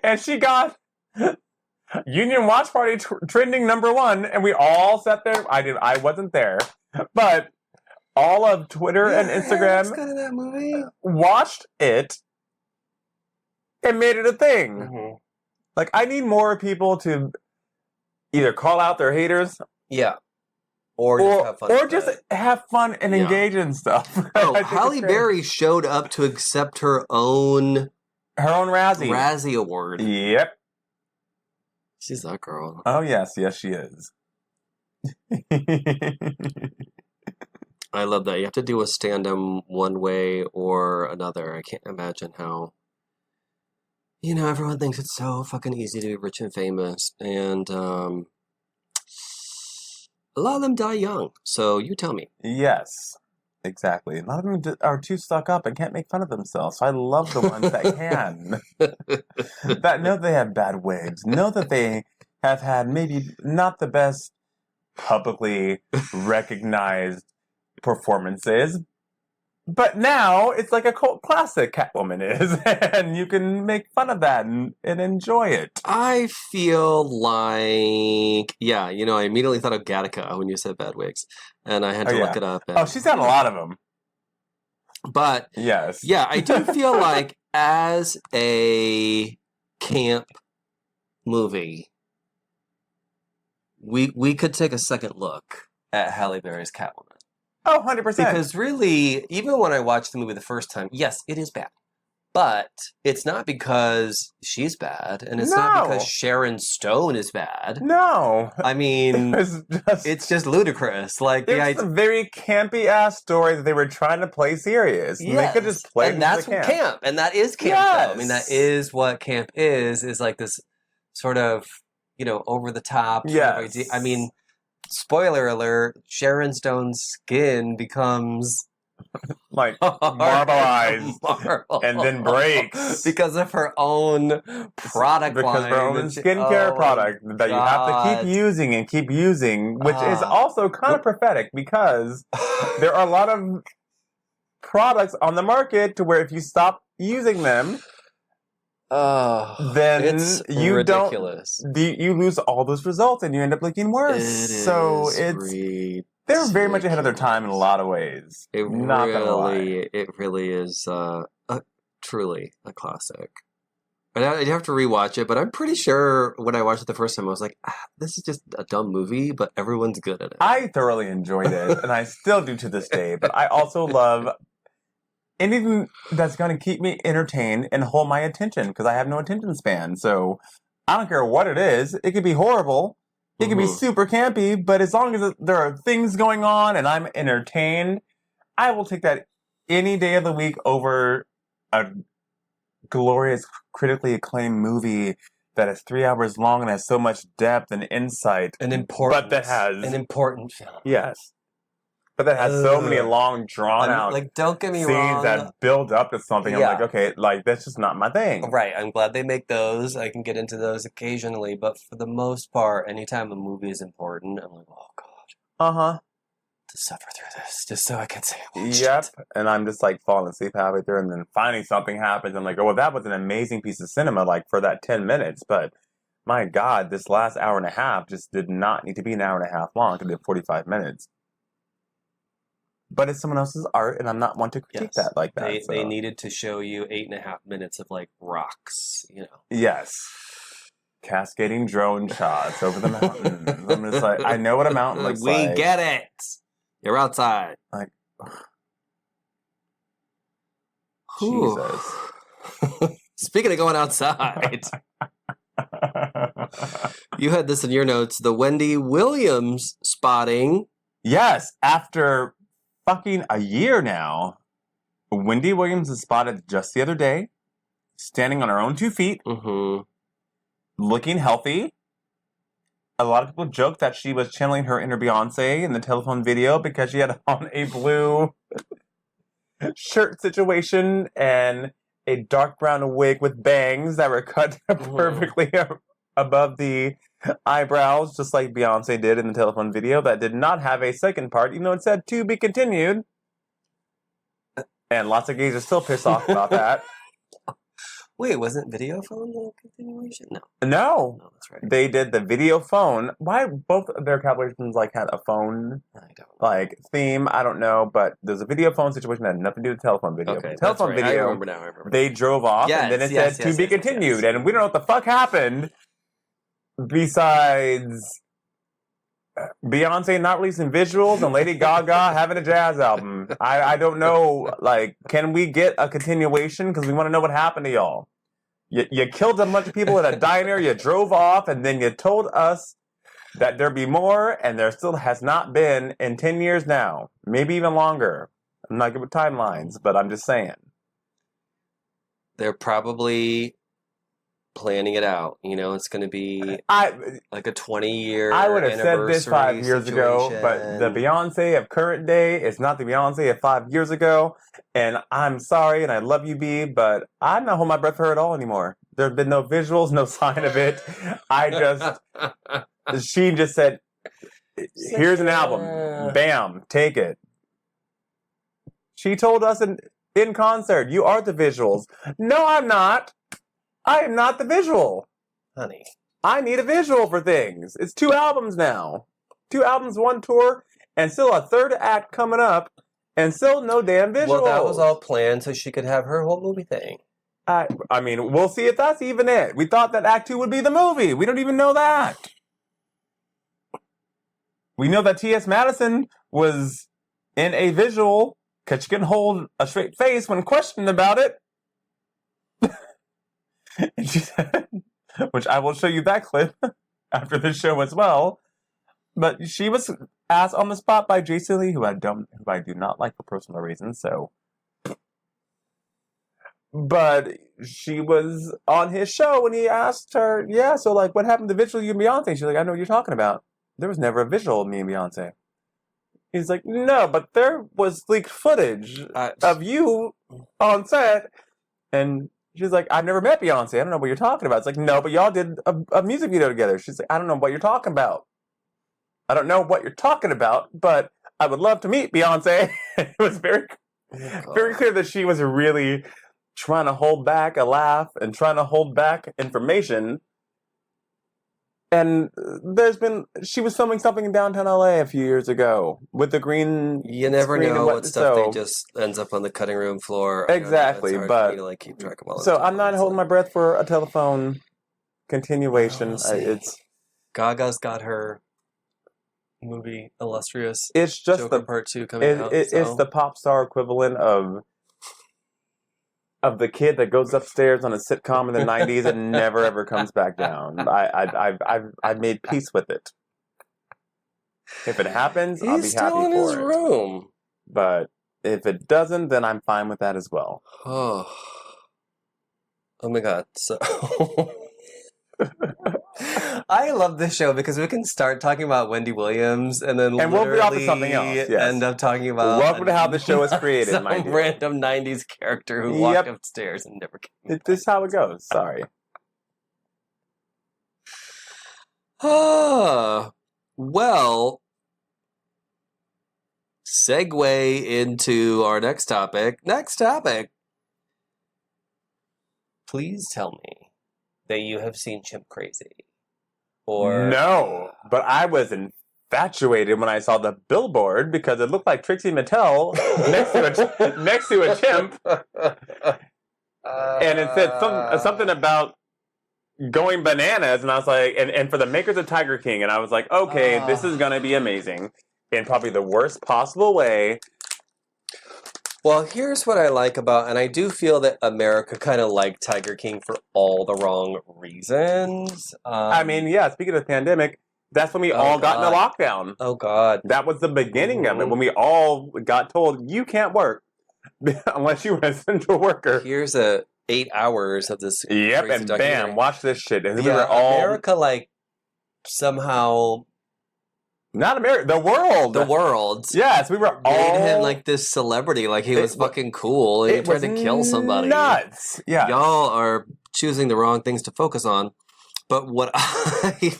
And she got Union Watch Party trending #1, and we all sat there. I wasn't there, but all of Twitter and Instagram that movie. Watched it and made it a thing. Like, I need more people to either call out their haters, or just have fun and engage in stuff. Oh, Halle Berry showed up to accept her own Razzie Award. Yep. She's that girl. Oh, yes, she is. I love that. You have to do a stand-up one way or another. I can't imagine how... everyone thinks it's so fucking easy to be rich and famous. And a lot of them die young. So you tell me. Yes. Exactly. A lot of them are too stuck up and can't make fun of themselves. So I love the ones that can. That know they have bad wigs. Know that they have had maybe not the best publicly recognized performances. But now it's like a cult classic, Catwoman is. And you can make fun of that and enjoy it. I feel like, yeah, I immediately thought of Gattaca when you said bad wigs, and I had to look it up. And, Oh, she's had a lot of them. But yes, yeah, I do feel like as a camp movie, we could take a second look at Halle Berry's Catwoman. Oh, 100%. Because really, even when I watched the movie the first time, yes, it is bad. But it's not because she's bad, and it's not because Sharon Stone is bad. No. I mean, it's just ludicrous. Like it's a very campy-ass story that they were trying to play serious. Yes. And they could just play and that's camp. camp. And that is camp, though. I mean, that is what camp is like this sort of, over-the-top. Yes. I mean, spoiler alert, Sharon Stone's skin becomes... like marbleized and then breaks because of her own product because line. of her own skincare product that you have to keep using, which is also kind of prophetic because there are a lot of products on the market to where if you stop using them, then it's you ridiculous. You lose all those results and you end up looking worse. They're very much ahead of their time in a lot of ways. It really is truly a classic. And I'd have to rewatch it, but I'm pretty sure when I watched it the first time, I was like, this is just a dumb movie, but everyone's good at it. I thoroughly enjoyed it, and I still do to this day, but I also love anything that's going to keep me entertained and hold my attention, because I have no attention span. So I don't care what it is. It could be horrible. It can be super campy, but as long as there are things going on and I'm entertained, I will take that any day of the week over a glorious, critically acclaimed movie that is 3 hours long and has so much depth and insight. An important film. Yes. But that has so many long, drawn-out don't get me scenes wrong, that build up to something. I'm like, okay, that's just not my thing. Right, I'm glad they make those. I can get into those occasionally, but for the most part, anytime a movie is important, I'm like, oh, God. Uh-huh. To suffer through this, just so I can say I watched it. And I'm just, falling asleep halfway through, and then finally something happens. I'm like, oh, well, that was an amazing piece of cinema, for that 10 minutes, but my God, this last hour and a half just did not need to be an hour and a half long. It could be 45 minutes. But it's someone else's art, and I'm not one to critique that like that. They needed to show you 8.5 minutes of rocks, Yes. Cascading drone shots over the mountains. I'm just I know what a mountain looks like. We get it. You're outside. Jesus. Speaking of going outside, you had this in your notes, the Wendy Williams spotting. Yes, after fucking a year now, Wendy Williams is spotted just the other day, standing on her own 2 feet, looking healthy. A lot of people joke that she was channeling her inner Beyonce in the telephone video because she had on a blue shirt situation and a dark brown wig with bangs that were cut perfectly above the eyebrows, just like Beyonce did in the telephone video that did not have a second part, even though it said to be continued. And lots of gays are still pissed off about that. Wait, wasn't video phone the continuation? No. No, that's right. They did the video phone. Why both of their collaborations had a phone theme? I don't know, but there's a video phone situation that had nothing to do with the telephone video. Okay, telephone video. I remember now. They drove off, and then it said to be continued, and we don't know what the fuck happened. Besides Beyonce not releasing visuals and Lady Gaga having a jazz album. I don't know, can we get a continuation? Because we want to know what happened to y'all. You killed a bunch of people at a diner, you drove off, and then you told us that there'd be more, and there still has not been in 10 years now. Maybe even longer. I'm not good with timelines, but I'm just saying. They're probably planning it out. You know, it's going to be like a 20-year I would have said this 5 years ago, but the situation. Beyonce of current day is not the Beyonce of 5 years ago. And I'm sorry, and I love you, B, but I'm not holding my breath for her at all anymore. There have been no visuals, no sign of it. She just said, here's an album. Bam, take it. She told us in concert, you are the visuals. No, I'm not. I am not the visual. Honey. I need a visual for things. It's 2 albums now. 2 albums, 1 tour, and still a 3rd act coming up, and still no damn visuals. Well, that was all planned so she could have her whole movie thing. I mean, we'll see if that's even it. We thought that Act 2 would be the movie. We don't even know that. We know that T.S. Madison was in a visual because she can hold a straight face when questioned about it. And she said, which I will show you that clip after the show as well. But she was asked on the spot by Jason Lee, who I do not like for personal reasons, so. But she was on his show and he asked her, yeah, so like what happened to visual you and Beyonce? She's like, I know what you're talking about. There was never a visual of me and Beyonce. He's like, no, but there was leaked footage of you on set. And she's like, I've never met Beyonce. I don't know what you're talking about. It's like, no, but y'all did a music video together. She's like, I don't know what you're talking about. I don't know what you're talking about, but I would love to meet Beyonce. It was very clear that she was really trying to hold back a laugh and trying to hold back information. And she was filming something in downtown LA a few years ago with the green. You never know what stuff they just ends up on the cutting room floor. Exactly, but to keep track of all so I'm not holding my breath for a telephone continuation. It's Gaga's got her movie Illustrious. It's just Joker Part 2 coming out. It's the pop star equivalent of the kid that goes upstairs on a sitcom in the 90s and never ever comes back down. I've made peace with it. If it happens, I'll be happy for it. He's still in his room. But if it doesn't, then I'm fine with that as well. Oh my god. So I love this show because we can start talking about Wendy Williams and then we'll be off to something else. Yes. End up talking about welcome to how the show is created, some my dear. Random 90s character who walked upstairs and never came back. This is how it goes. Sorry. Well, segue into our next topic. Please tell me that you have seen Chimp Crazy. Or no, but I was infatuated when I saw the billboard because it looked like Trixie Mattel next to a chimp, and it said something about going bananas, and I was like, and for the makers of Tiger King, and I was like, okay, this is gonna be amazing in probably the worst possible way. Well, here's what I like about, and I do feel that America kind of liked Tiger King for all the wrong reasons. I mean, yeah, speaking of the pandemic, that's when we all got into lockdown. Oh, God. That was the beginning of it, when we all got told, you can't work unless you're an essential worker. Here's 8 hours of this. Yep, and bam, watch this shit. And we were all... America, like, somehow... Not America, the world. The world. Yes, we were all... made him like this celebrity, like he was fucking cool, and he tried to kill somebody. Nuts. Yeah. Y'all are choosing the wrong things to focus on. But what I...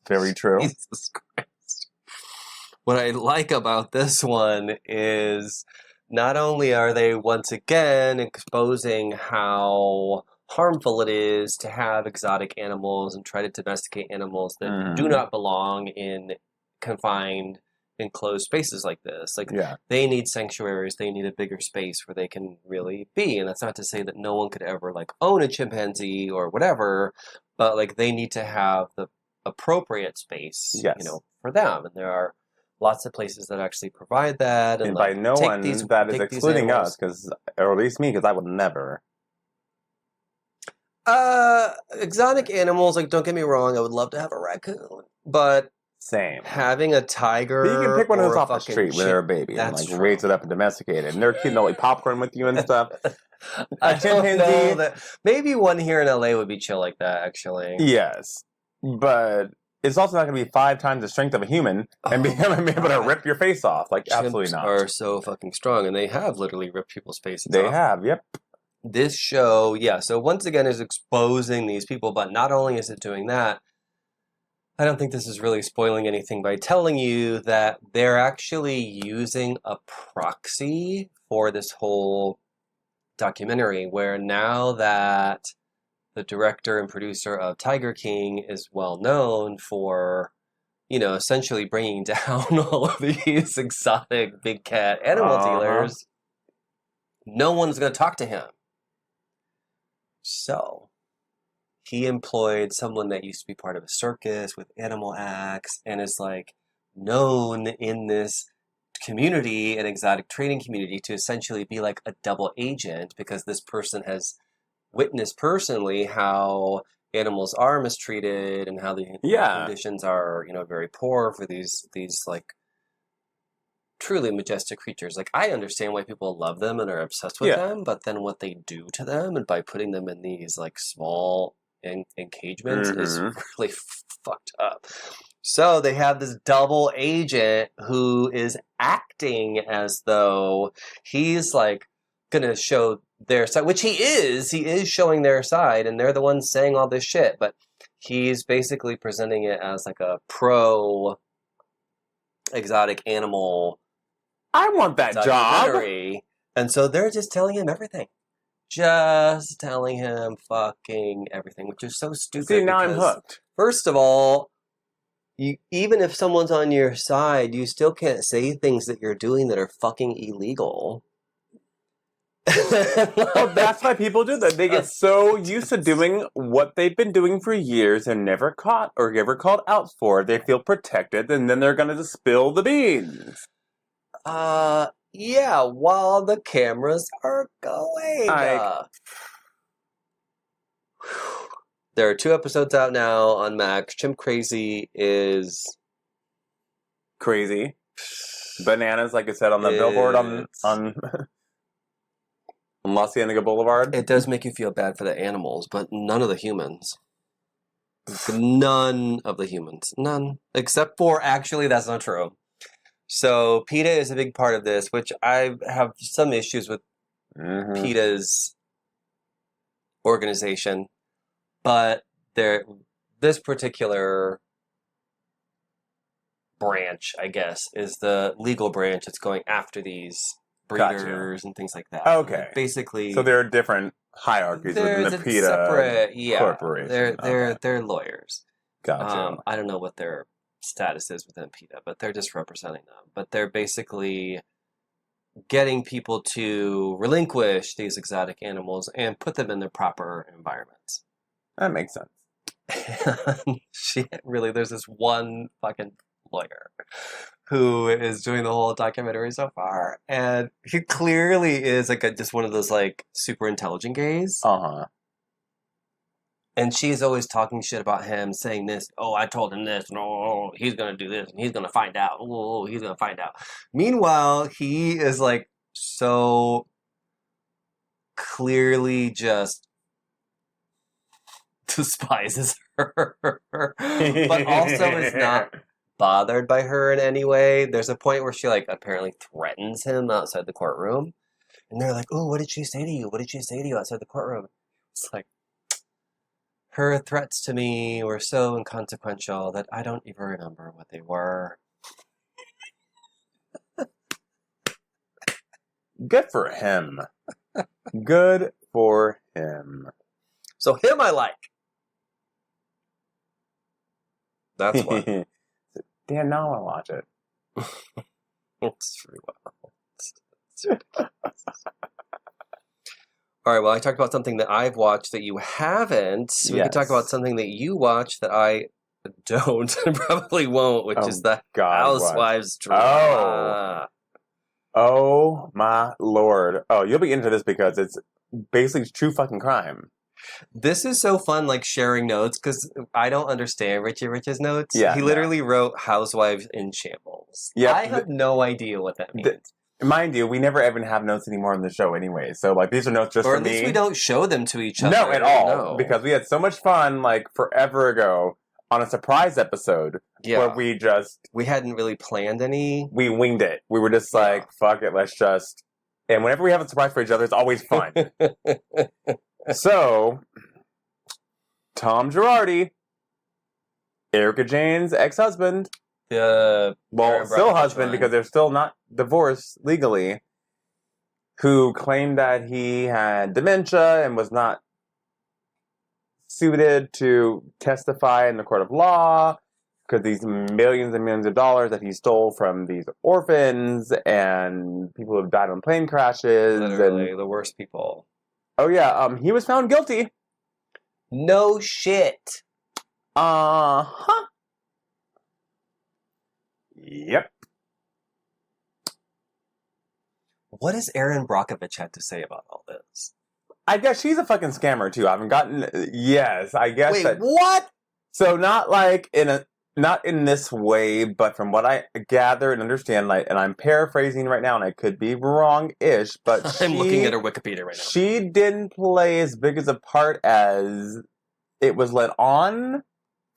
Very true. Jesus Christ. What I like about this one is not only are they once again exposing how harmful it is to have exotic animals and try to domesticate animals that do not belong in confined, enclosed spaces like this. Like, they need sanctuaries, they need a bigger space where they can really be. And that's not to say that no one could ever, like, own a chimpanzee or whatever, but, like, they need to have the appropriate space, you know, for them. And there are lots of places that actually provide that. And by no one that is excluding us, or at least me, because I would never. Exotic animals, like, don't get me wrong, I would love to have a raccoon, but Same. Having a tiger. But you can pick one of those or off the fucking street when they're a baby and That's like true. raise it up and domesticate it. And they're cute, they'll eat popcorn with you and stuff. I don't know Chimpanzee. that. Maybe one here in LA would be chill like that, actually. Yes. But it's also not going to be 5 times the strength of a human and be able to rip your face off. Like, absolutely Chimps not. are so fucking strong, and they have literally ripped people's faces They off. have, yep. This show, yeah, so once again is exposing these people, but not only is it doing that, I don't think this is really spoiling anything by telling you that they're actually using a proxy for this whole documentary, where now that the director and producer of Tiger King is well known for, essentially bringing down all of these exotic big cat animal dealers, no one's going to talk to him. So he employed someone that used to be part of a circus with animal acts and is like known in this community, an exotic trading community, to essentially be like a double agent, because this person has witnessed personally how animals are mistreated and how the conditions are, very poor for these like truly majestic creatures. Like, I understand why people love them and are obsessed with them, but then what they do to them, and by putting them in these like small encagements, is really fucked up. So they have this double agent who is acting as though he's like gonna show their side, which he is showing their side, and they're the ones saying all this shit, but he's basically presenting it as like a pro exotic animal. I want that job. And so they're just telling him everything. Just telling him fucking everything, which is so stupid. See, now I'm hooked. First of all, even if someone's on your side, you still can't say things that you're doing that are fucking illegal. Well, that's why people do that. They get so used to doing what they've been doing for years and never caught or ever called out for. They feel protected, and then they're going to just spill the beans. Yeah, while the cameras are going. There are 2 episodes out now on Max. Chimp Crazy is crazy. Bananas, like I said, on the billboard on La Cienega Boulevard. It does make you feel bad for the animals, but none of the humans. None of the humans. None. Except for, actually, that's not true. So PETA is a big part of this, which I have some issues with PETA's organization. But this particular branch, I guess, is the legal branch that's going after these breeders and things like that. Okay. Like, basically, so there are different hierarchies within the PETA separate, corporation. They're lawyers. Gotcha. I don't know what their status is within PETA, but they're just representing them. But they're basically getting people to relinquish these exotic animals and put them in their proper environments. That makes sense. There's this one fucking lawyer who is doing the whole documentary so far, and he clearly is like just one of those like super intelligent gays. And she's always talking shit about him, saying this, oh, I told him this, no, he's gonna do this, and he's gonna find out, oh, he's gonna find out. Meanwhile, he is like so clearly just despises her, but also is not bothered by her in any way. There's a point where she like apparently threatens him outside the courtroom, and they're like, oh, what did she say to you? What did she say to you outside the courtroom? It's like, her threats to me were so inconsequential that I don't even remember what they were. Good for him. Good for him. So him I like. That's what. Dan, now I want to watch it. It's pretty well. All right, well, I talked about something that I've watched that you haven't. We can talk about something that you watched that I don't and probably won't, which is the Housewives drama. Oh, my Lord. Oh, you'll be into this because it's basically true fucking crime. This is so fun, like sharing notes, because I don't understand Richie Rich's notes. Yeah, He no. literally wrote "Housewives in Shambles." Yep. I have no idea what that means. Mind you, we never even have notes anymore on the show anyway. So, like, these are notes just Or for at least me. we don't show them to each other. No, at all. No. Because we had so much fun, like, forever ago on a surprise episode where we hadn't really planned any. we winged it. We were just like, fuck it, let's just... And whenever we have a surprise for each other, it's always fun. So, Tom Girardi, Erica Jane's ex-husband, Aaron still Brockovich husband one. because they're still not divorced legally, who claimed that he had dementia and was not suited to testify in the court of law because these millions and millions of dollars that he stole from these orphans and people who have died on plane crashes. Literally And the worst people. oh yeah, he was found guilty. No shit. Uh-huh. Yep. What does Aaron Brockovich have to say about all this? I guess she's a fucking scammer too. I haven't gotten. Yes, I guess. Wait, what? So not like not in this way, but from what I gather and understand, like, and I'm paraphrasing right now, and I could be wrong-ish, but I'm looking at her Wikipedia right now. She didn't play as big as a part as it was let on,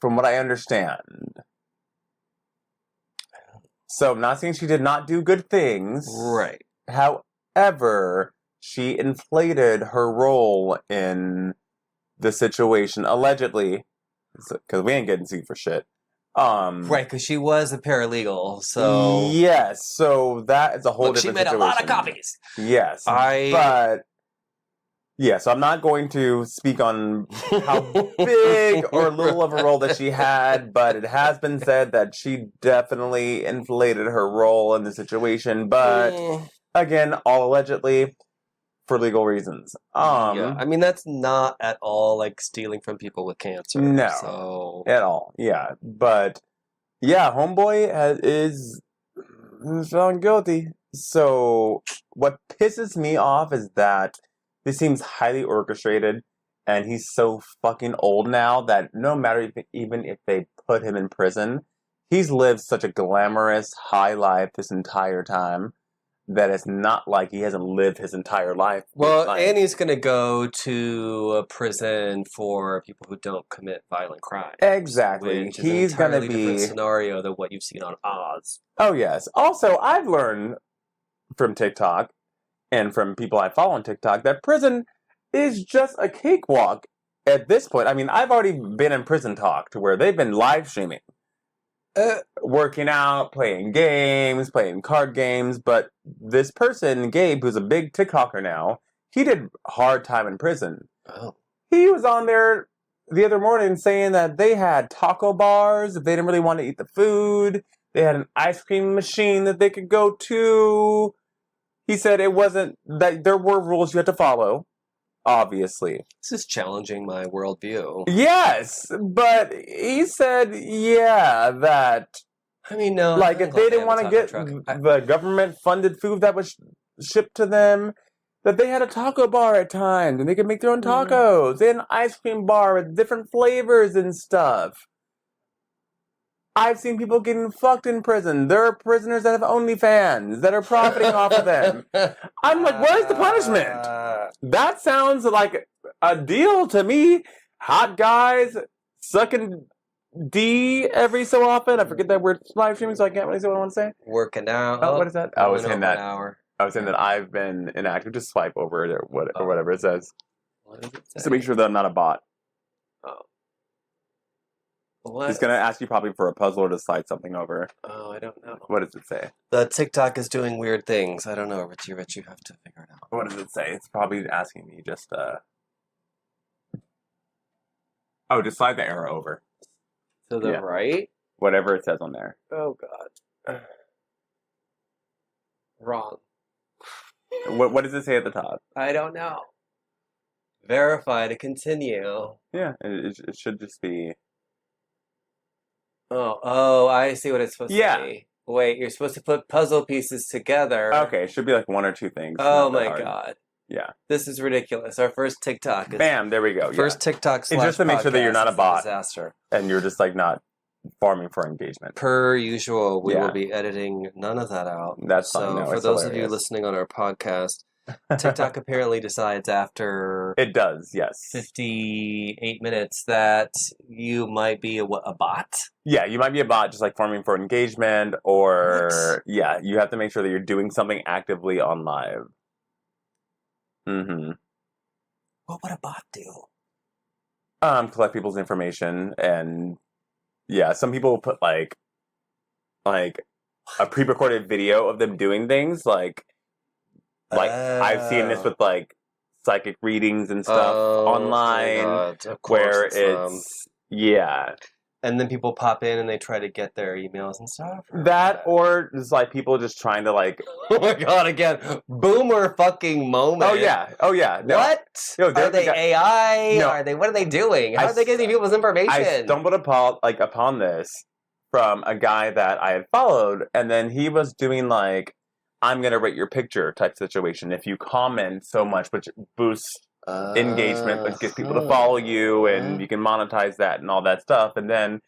from what I understand. So I'm not saying she did not do good things. Right. However, she inflated her role in the situation, allegedly, because we ain't getting sued for shit. Right, because she was a paralegal, so... Yes, so that is a whole Look, different she made situation. a lot of copies! Yes, but... Yeah, so I'm not going to speak on how big or little of a role that she had, but it has been said that she definitely inflated her role in the situation, but again, all allegedly for legal reasons. Yeah, I mean, that's not at all like stealing from people with cancer. No, so... at all, yeah. But, yeah, Homeboy is found guilty. So, what pisses me off is that this seems highly orchestrated, and he's so fucking old now that no matter even if they put him in prison, he's lived such a glamorous, high life this entire time that it's not like he hasn't lived his entire life. Well, and he's going to go to a prison for people who don't commit violent crimes. Exactly. Which is He's an going to entirely be... different scenario than what you've seen on Oz. Oh, yes. Also, I've learned from TikTok and from people I follow on TikTok that prison is just a cakewalk at this point. I mean, I've already been in prison talk to where they've been live streaming. Working out, playing games, playing card games, but this person, Gabe, who's a big TikToker now, he did hard time in prison. Oh. He was on there the other morning saying that they had taco bars if they didn't really want to eat the food. They had an ice cream machine that they could go to. He said it wasn't that there were rules you had to follow, obviously. This is challenging my worldview. Yes, but he said, yeah, that... I mean, no. Like, if they didn't want to get the government-funded food that was shipped to them, that they had a taco bar at times, and they could make their own tacos. They had an ice cream bar with different flavors and stuff. I've seen people getting fucked in prison. There are prisoners that have OnlyFans that are profiting off of them. I'm like, where's the punishment? That sounds like a deal to me. Hot guys sucking D every so often. I forget that word live streaming, so I can't really say what I want to say. Working out. Oh, what is that? I was saying that. Hour. I was saying that I've been inactive. Just swipe over it or whatever it says. What does it say? Just to make sure that I'm not a bot. Oh. What? He's going to ask you probably for a puzzle or to slide something over. Oh, I don't know. What does it say? The TikTok is doing weird things. I don't know, Richie. You have to figure it out. What does it say? It's probably asking me just, Oh, just slide the arrow over. To the right? Whatever it says on there. Oh, God. Wrong. What does it say at the top? I don't know. Verify to continue. Yeah, it should just be... Oh, I see what it's supposed to be. Wait, you're supposed to put puzzle pieces together. Okay, it should be like one or two things. Oh my God. Yeah. This is ridiculous. Our first TikTok. Bam, there we go. First TikTok And just to make sure that you're not a podcast is bot. disaster. And you're just like not farming for engagement. Per usual, we Yeah. will be editing none of that out. That's fine. So No, for it's those of you hilarious. listening on our podcast, TikTok apparently decides after It does, yes. 58 minutes that you might be a bot. Yeah, you might be a bot just like farming for engagement or What? yeah, you have to make sure that you're doing something actively on live. Mm-hmm. What would a bot do? Collect people's information and yeah, some people put like a pre-recorded video of them doing things like I've seen this with like psychic readings and stuff online of course where them. it's yeah. And then people pop in and they try to get their emails and stuff. That or just like people just trying to like Oh my god, again. Boomer fucking moment. Oh yeah. No. What? No, Are they AI? No. Are they? What are they doing? How are they getting people's information? I stumbled upon this from a guy that I had followed, and then he was doing like, "I'm gonna rate your picture" type situation. If you comment so much, which boosts engagement, which gets people to follow you, and you can monetize that and all that stuff. And then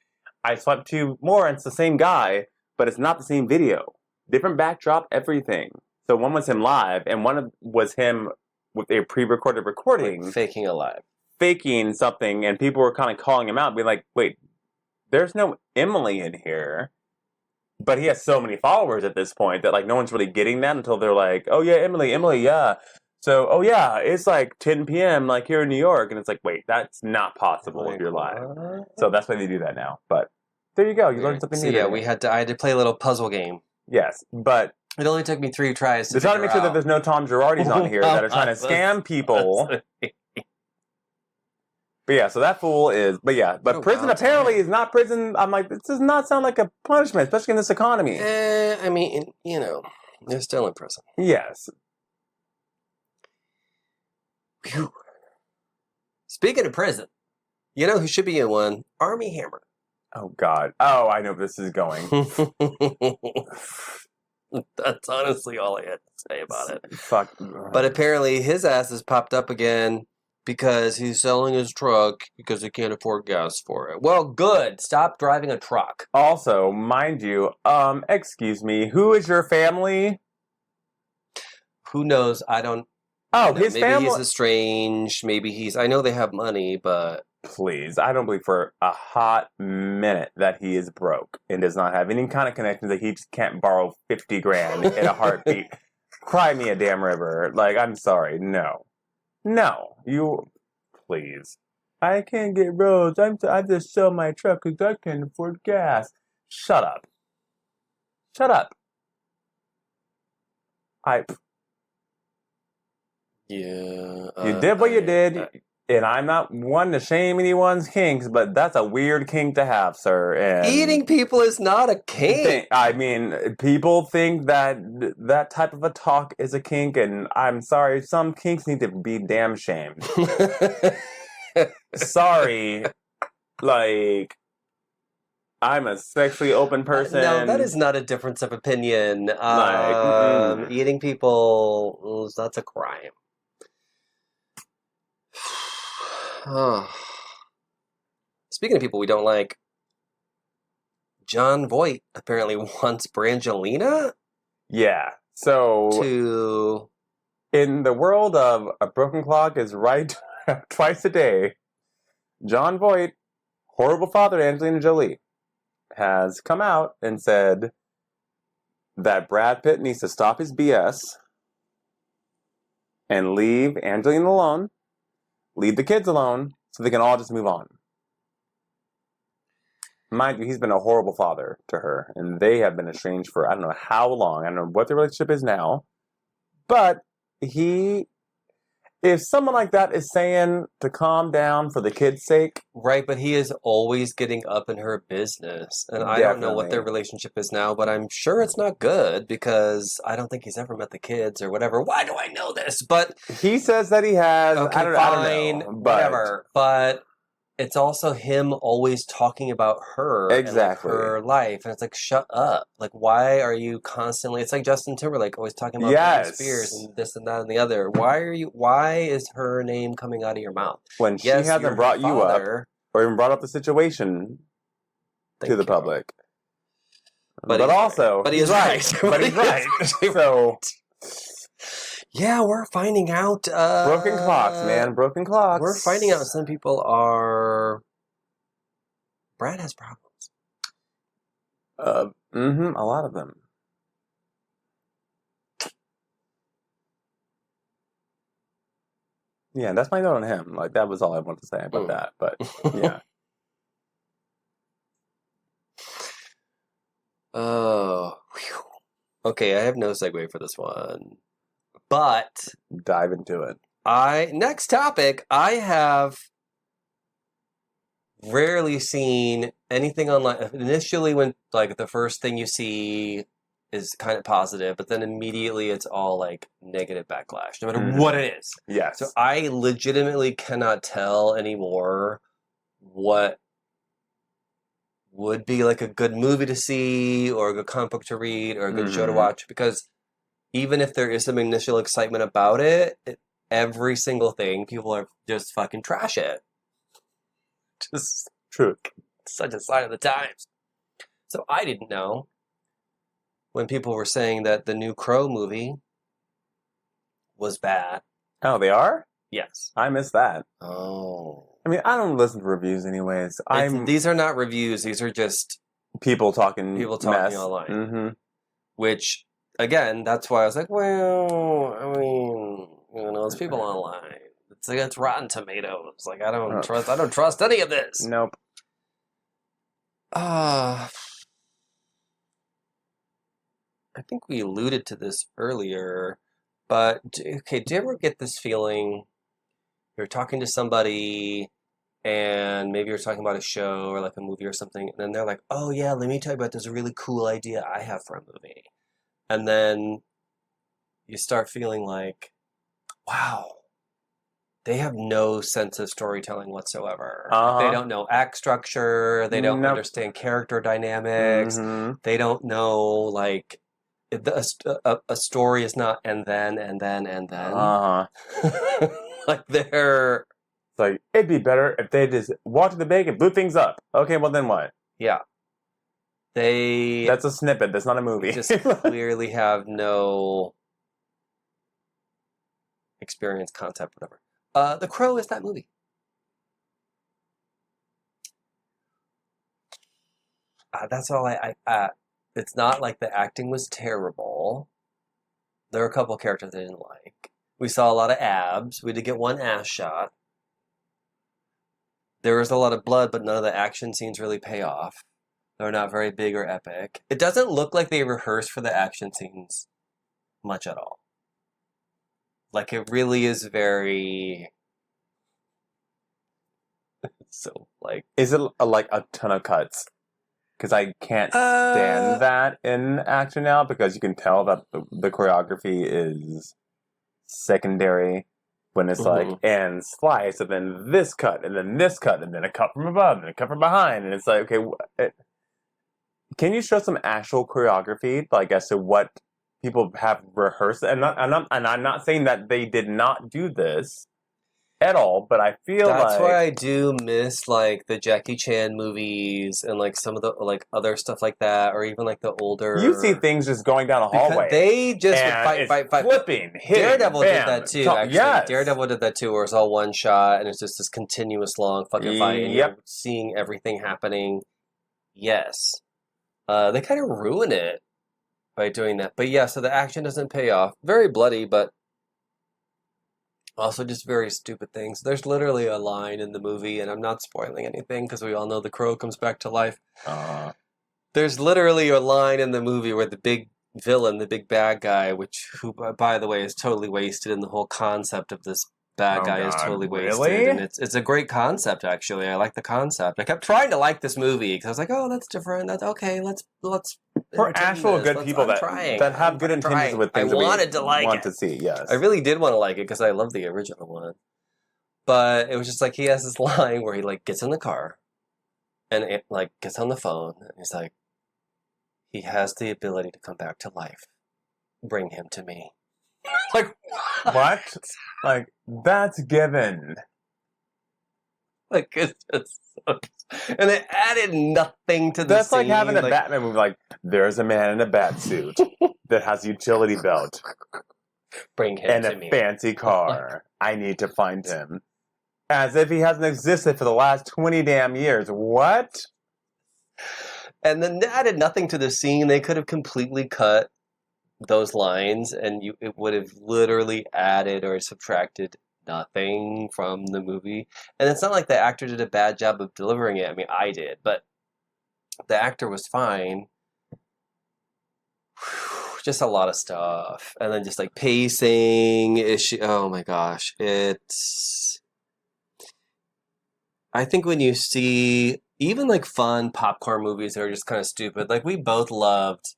I swiped two more, and it's the same guy, but it's not the same video. Different backdrop, everything. So one was him live, and one was him with a pre-recorded recording. Like faking a live. Faking something, and people were kind of calling him out, being like, wait, there's no Emily in here. But he has so many followers at this point that like no one's really getting that until they're like, oh yeah, Emily, yeah. So, oh yeah, it's like 10 p.m. like here in New York. And it's like, wait, that's not possible if you're live. So that's why they do that now. But there you go. You learned something new. So yeah, I had to play a little puzzle game. Yes, but it only took me 3 tries to try to make sure that there's no Tom Girardis on here that are trying to scam people. But yeah, so that fool is, but prison apparently is not prison. I'm like, this does not sound like a punishment, especially in this economy. I mean, you know, they're still in prison. Yes. Whew. Speaking of prison, you know who should be in one? Army Hammer. Oh, God. Oh, I know where this is going. That's honestly all I had to say about it. Fuck. But apparently his ass has popped up again because he's selling his truck because he can't afford gas for it. Well, good. Stop driving a truck. Also, mind you, excuse me, who is your family? Who knows? I don't. Oh, you know, his maybe family. Maybe he's estranged. Maybe he's. I know they have money, but please, I don't believe for a hot minute that he is broke and does not have any kind of connection that he just can't borrow 50 grand in a heartbeat. Cry me a damn river. Like, I'm sorry, no, you, please. I can't get roads. I just sell my truck because I can't afford gas. Shut up. Yeah. You did what you did, and I'm not one to shame anyone's kinks, but that's a weird kink to have, sir. And eating people is not a kink. I mean, people think that type of a talk is a kink, and I'm sorry, some kinks need to be damn shamed. Sorry, like, I'm a sexually open person. No, that is not a difference of opinion. Eating people, that's a crime. Speaking of people we don't like, John Voight apparently wants Brangelina. Yeah. So to in the world of a broken clock is right twice a day, John Voight, horrible father to Angelina Jolie, has come out and said that Brad Pitt needs to stop his BS and leave Angelina alone. Leave the kids alone so they can all just move on. Mind you, he's been a horrible father to her, and they have been estranged for I don't know how long. I don't know what their relationship is now. But if someone like that is saying to calm down for the kids' sake. Right, but he is always getting up in her business. And I don't know what their relationship is now, but I'm sure it's not good because I don't think he's ever met the kids or whatever. Why do I know this? But he says that he has. Okay, I don't fine, know, whatever. But it's also him always talking about her Exactly. and like her life, and it's like, shut up! Like, why are you constantly? It's like Justin Timberlake always talking about Britney Spears and this and that and the other. Why is her name coming out of your mouth when she Yes, hasn't you're brought you up father. or even brought up the situation Thank to the you. public? But But he's also, but he is right. But he's right. So Yeah, we're finding out. broken clocks, man. Broken clocks. We're finding out some people are. Brad has problems. A lot of them. Yeah, that's my note on him. Like, that was all I wanted to say about that. But, yeah. Oh. Whew. Okay, I have no segue for this one. But Dive into it. next topic, I have rarely seen anything online. Initially, when like the first thing you see is kind of positive, but then immediately it's all like negative backlash, no matter what it is. Yes. So I legitimately cannot tell anymore what would be like a good movie to see or a good comic book to read or a good show to watch, because even if there is some initial excitement about it, every single thing, people are just fucking trash it. Just true. Such a sign of the times. So I didn't know when people were saying that the new Crow movie was bad. Oh, they are? Yes. I missed that. Oh. I mean, I don't listen to reviews anyways. These are not reviews. These are just people talking mess. Online. Mm-hmm. Which, again, that's why I was like, well, I mean, it's people online. It's like it's Rotten Tomatoes. Like I don't trust any of this. Nope. I think we alluded to this earlier, but okay, do you ever get this feeling you're talking to somebody and maybe you're talking about a show or like a movie or something, and then they're like, oh yeah, let me tell you about this really cool idea I have for a movie. And then you start feeling like, wow, they have no sense of storytelling whatsoever. They don't know act structure. They don't understand character dynamics. They don't know, like, a story is not and then. Like, they're... It's like, it'd be better if they just walked to the bank and blew things up. Okay, well then what? Yeah. That's a snippet. That's not a movie. Just clearly have no experience, concept, whatever. The Crow is that movie. That's all it's not like the acting was terrible. There were a couple of characters I didn't like. We saw a lot of abs. We did get one ass shot. There was a lot of blood, but none of the action scenes really pay off. They're not very big or epic. It doesn't look like they rehearsed for the action scenes much at all. Like, it really is very... So, like... Is it like a ton of cuts? Because I can't stand that in action now, because you can tell that the choreography is secondary when it's like, and slice, and then this cut, and then this cut, and then a cut from above, and a cut from behind, and it's like, okay, can you show some actual choreography, like, as to what people have rehearsed? And I'm not saying that they did not do this at all, but I feel that's why I do miss like the Jackie Chan movies and like some of the like other stuff like that, or even like the older. You see things just going down a hallway. They just would fight, flipping, hitting, Daredevil bam, did that too. Actually, yes. Daredevil did that too, where it's all one shot and it's just this continuous long fucking fight, and you're seeing everything happening. Yes, they kind of ruin it by doing that. But yeah, so the action doesn't pay off. Very bloody, but also just very stupid things. There's literally a line in the movie, and I'm not spoiling anything because we all know the Crow comes back to life. There's literally a line in the movie where the big villain, the big bad guy, who by the way is totally wasted, and the whole concept of this bad guy is totally wasted. Really? And it's a great concept, actually. I like the concept. I kept trying to like this movie because I was like, oh, that's different. That's okay. Let's for actual good people that have good intentions with things. I wanted to like want to see. Yes, I really did want to like it because I love the original one. But it was just like he has this line where he like gets in the car and it like gets on the phone and he's like, he has the ability to come back to life. Bring him to me. Like What? Like, that's given. Like it's just so, and they added nothing to the That's like scene. having a Batman movie. Like, there's a man in a bat suit that has a utility belt Bring him and to a me. fancy car. I need to find him. As if he hasn't existed for the last 20 damn years. What? And then they added nothing to the scene. They could have completely cut those lines, and it would have literally added or subtracted nothing from the movie. And it's not like the actor did a bad job of delivering it. I mean, I did, but the actor was fine. Just a lot of stuff, and then just like pacing issue. Oh my gosh, it's. I think when you see even like fun popcorn movies that are just kind of stupid, like we both loved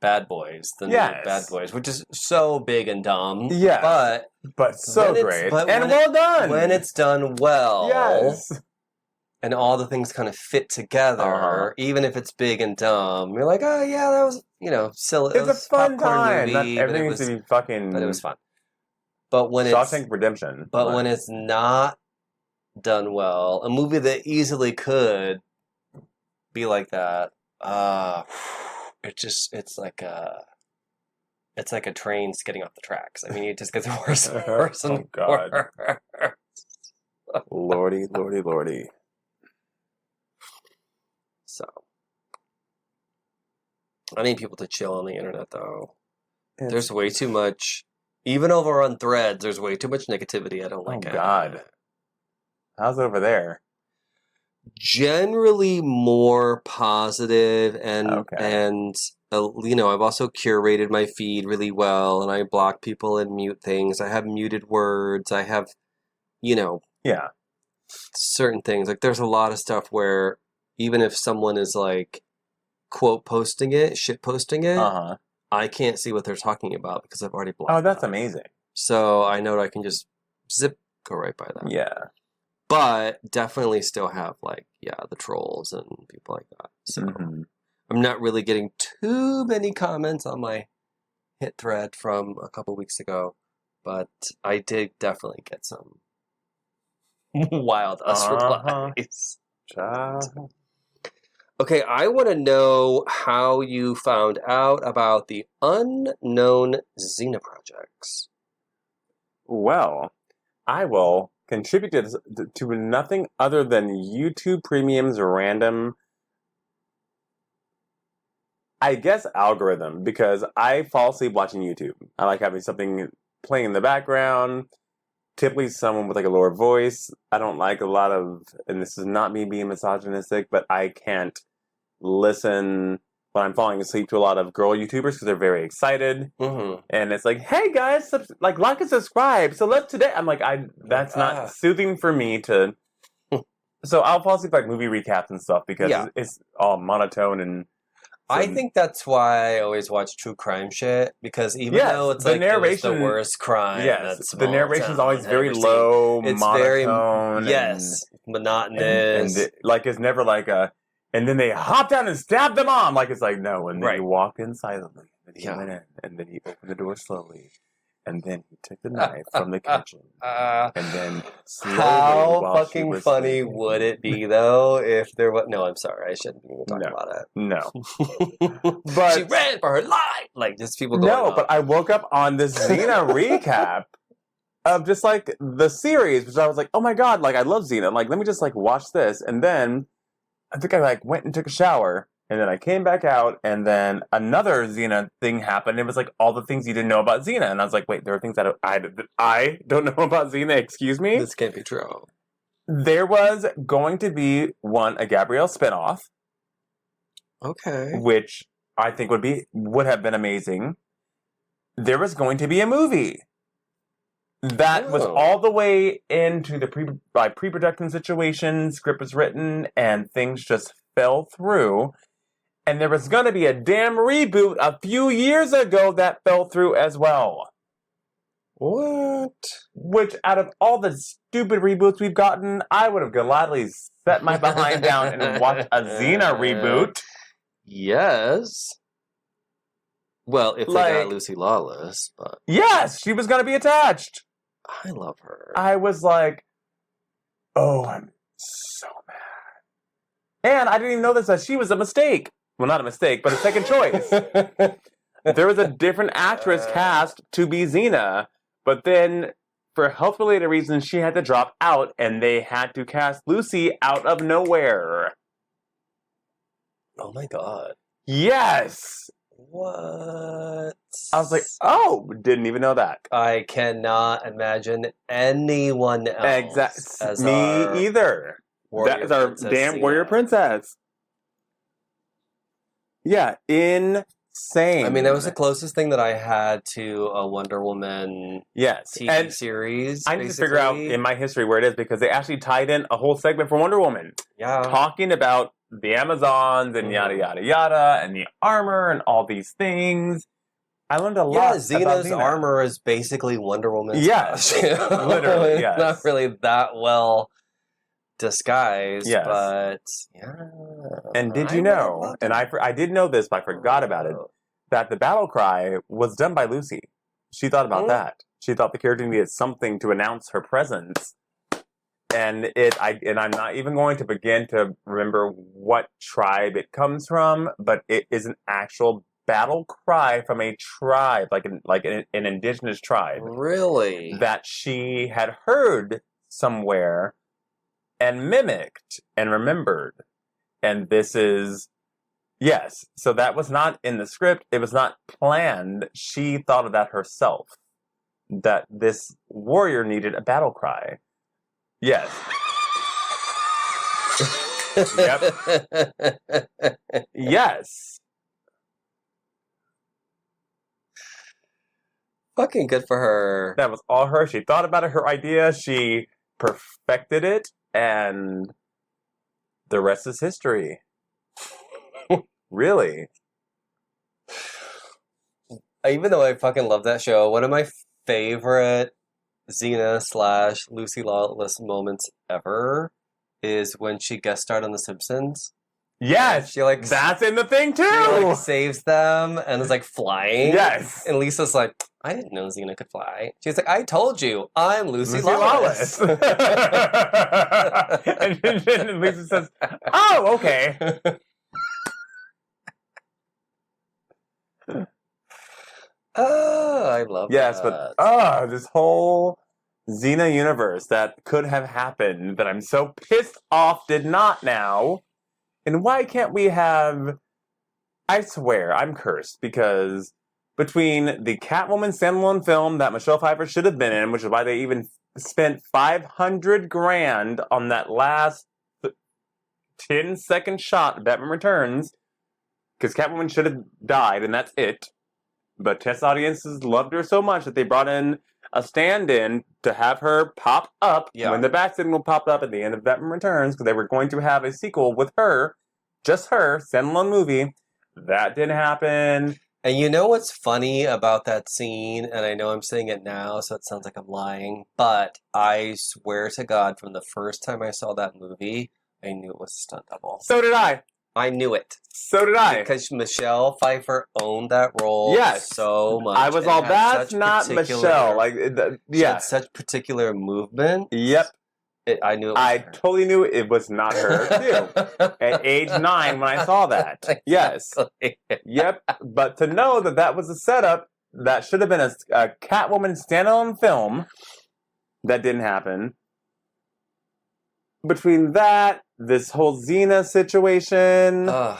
Bad Boys, the new Bad Boys, which is so big and dumb. Yes. But so great. And well done. When it's done well. Yes. And all the things kind of fit together, even if it's big and dumb. You're like, oh yeah, that was, silly. It's a fun time. Movie, Not everything needs to be fucking... But it was fun. But when Shawshank Redemption. But when it's not done well, a movie that easily could be like that, it's like a train skidding off the tracks. I mean, it just gets worse and worse and God. worse. Lordy, lordy, lordy. So, I need people to chill on the internet, though. There's way too much, even over on Threads, there's way too much negativity. I don't like it. Oh, God. How's it over there? Generally more positive and I've also curated my feed really well, and I block people and mute things. I have muted words. I have, certain things. Like there's a lot of stuff where even if someone is like quote posting it, shit posting it, I can't see what they're talking about because I've already blocked. Oh, that's amazing. So I know that I can just go right by that. Yeah. But definitely still have the trolls and people like that. So I'm not really getting too many comments on my hit thread from a couple weeks ago, but I did definitely get some wild replies. Okay, I want to know how you found out about the unknown Xena projects. Well, I will contribute to nothing other than YouTube Premium's random, I guess, algorithm, because I fall asleep watching YouTube. I like having something playing in the background, typically someone with like a lower voice. I don't like a lot of, and this is not me being misogynistic, but I can't listen when I'm falling asleep to a lot of girl YouTubers because they're very excited. And it's like, hey guys, like and subscribe. So today, I'm like, that's not soothing for me to. So I'll fall asleep like movie recaps and stuff because it's all monotone and. I think that's why I always watch true crime shit, because even though it's like narration, the worst crime, the narration is always very low, it's monotone, very monotonous, and it's never like a. And then they hop down and stab the mom. Like it's like no, and then he walked in silently, and he went in, and then he opened the door slowly, and then he took the knife from the kitchen, and then slowly. How fucking funny would it be though if there was? No, I'm sorry, I shouldn't even talk about it. No, but she ran for her life. Like just people going. No, but I woke up on this Xena recap of just like the series, which I was like, oh my god, like I love Xena. Like let me just like watch this, and then. I think I went and took a shower, and then I came back out, and then another Xena thing happened. It was like all the things you didn't know about Xena, and I was like, wait, there are things that I don't know about Xena. Excuse me, this can't be true. There was going to be a Gabrielle spinoff, which I think would have been amazing. There was going to be a movie. That was all the way into the pre-production situation. Script was written, and things just fell through. And there was going to be a damn reboot a few years ago that fell through as well. What? Which, out of all the stupid reboots we've gotten, I would have gladly set my behind down and watched a Xena reboot. Yes. Well, if they got Lucy Lawless, but... Yes, she was going to be attached. I love her. I was like, oh, I'm so mad. And I didn't even know this, that she was a mistake. Well, not a mistake, but a second choice. There was a different actress cast to be Xena, but then for health-related reasons, she had to drop out, and they had to cast Lucy out of nowhere. Oh my god. Yes! What? I was like, oh, didn't even know that. I cannot imagine anyone else as Me either. That is our damn warrior princess. Yeah, insane. I mean, that was the closest thing that I had to a Wonder Woman TV series. I need to figure out in my history where it is, because they actually tied in a whole segment for Wonder Woman. Yeah. Talking about the Amazons and yada, yada, yada, and the armor and all these things. I learned a lot about Xena's Xena. armor is basically Wonder Woman's. Yes. Literally, yes. Not really that well disguised, but yeah. And did you know, and I did know this, but I forgot about it, that the battle cry was done by Lucy. She thought about that. She thought the character needed something to announce her presence. And I'm not even going to begin to remember what tribe it comes from, but it is an actual battle cry from a tribe, like an indigenous tribe. Really? That she had heard somewhere and mimicked and remembered. And this is, yes, so that was not in the script. It was not planned. She thought of that herself, that this warrior needed a battle cry. Yes. Yep. Yes. Fucking good for her. That was all her. She thought about it, her idea. She perfected it, and the rest is history. Really. Even though I fucking love that show, one of my favorite Xena / Lucy Lawless moments ever is when she guest starred on The Simpsons. Yes, she that's in the thing too. She saves them and is flying. Yes, and Lisa's like, I didn't know Xena could fly. She's like, I told you, I'm Lucy Lawless. And Lisa says, oh, okay. Oh, I love that. Yes, but this whole Xena universe that could have happened that I'm so pissed off did not now. And why can't we have... I swear, I'm cursed, because between the Catwoman standalone film that Michelle Pfeiffer should have been in, which is why they even spent $500,000 on that last 10-second shot of Batman Returns, because Catwoman should have died, and that's it. But test audiences loved her so much that they brought in a stand-in to have her pop up when the bat signal popped up at the end of Batman Returns, because they were going to have a sequel with her, just her, standalone movie. That didn't happen. And you know what's funny about that scene, and I know I'm saying it now, so it sounds like I'm lying, but I swear to God, from the first time I saw that movie, I knew it was a stunt double. So did I. I knew it. So did I. Because Michelle Pfeiffer owned that role so much. I was all, that's not Michelle. She had such particular movement. Yep. I knew it was her. Totally knew it was not her, too. At age 9 when I saw that. Exactly. Yes. Yep. But to know that that was a setup that should have been a Catwoman standalone film, that didn't happen. Between that, this whole Xena situation, the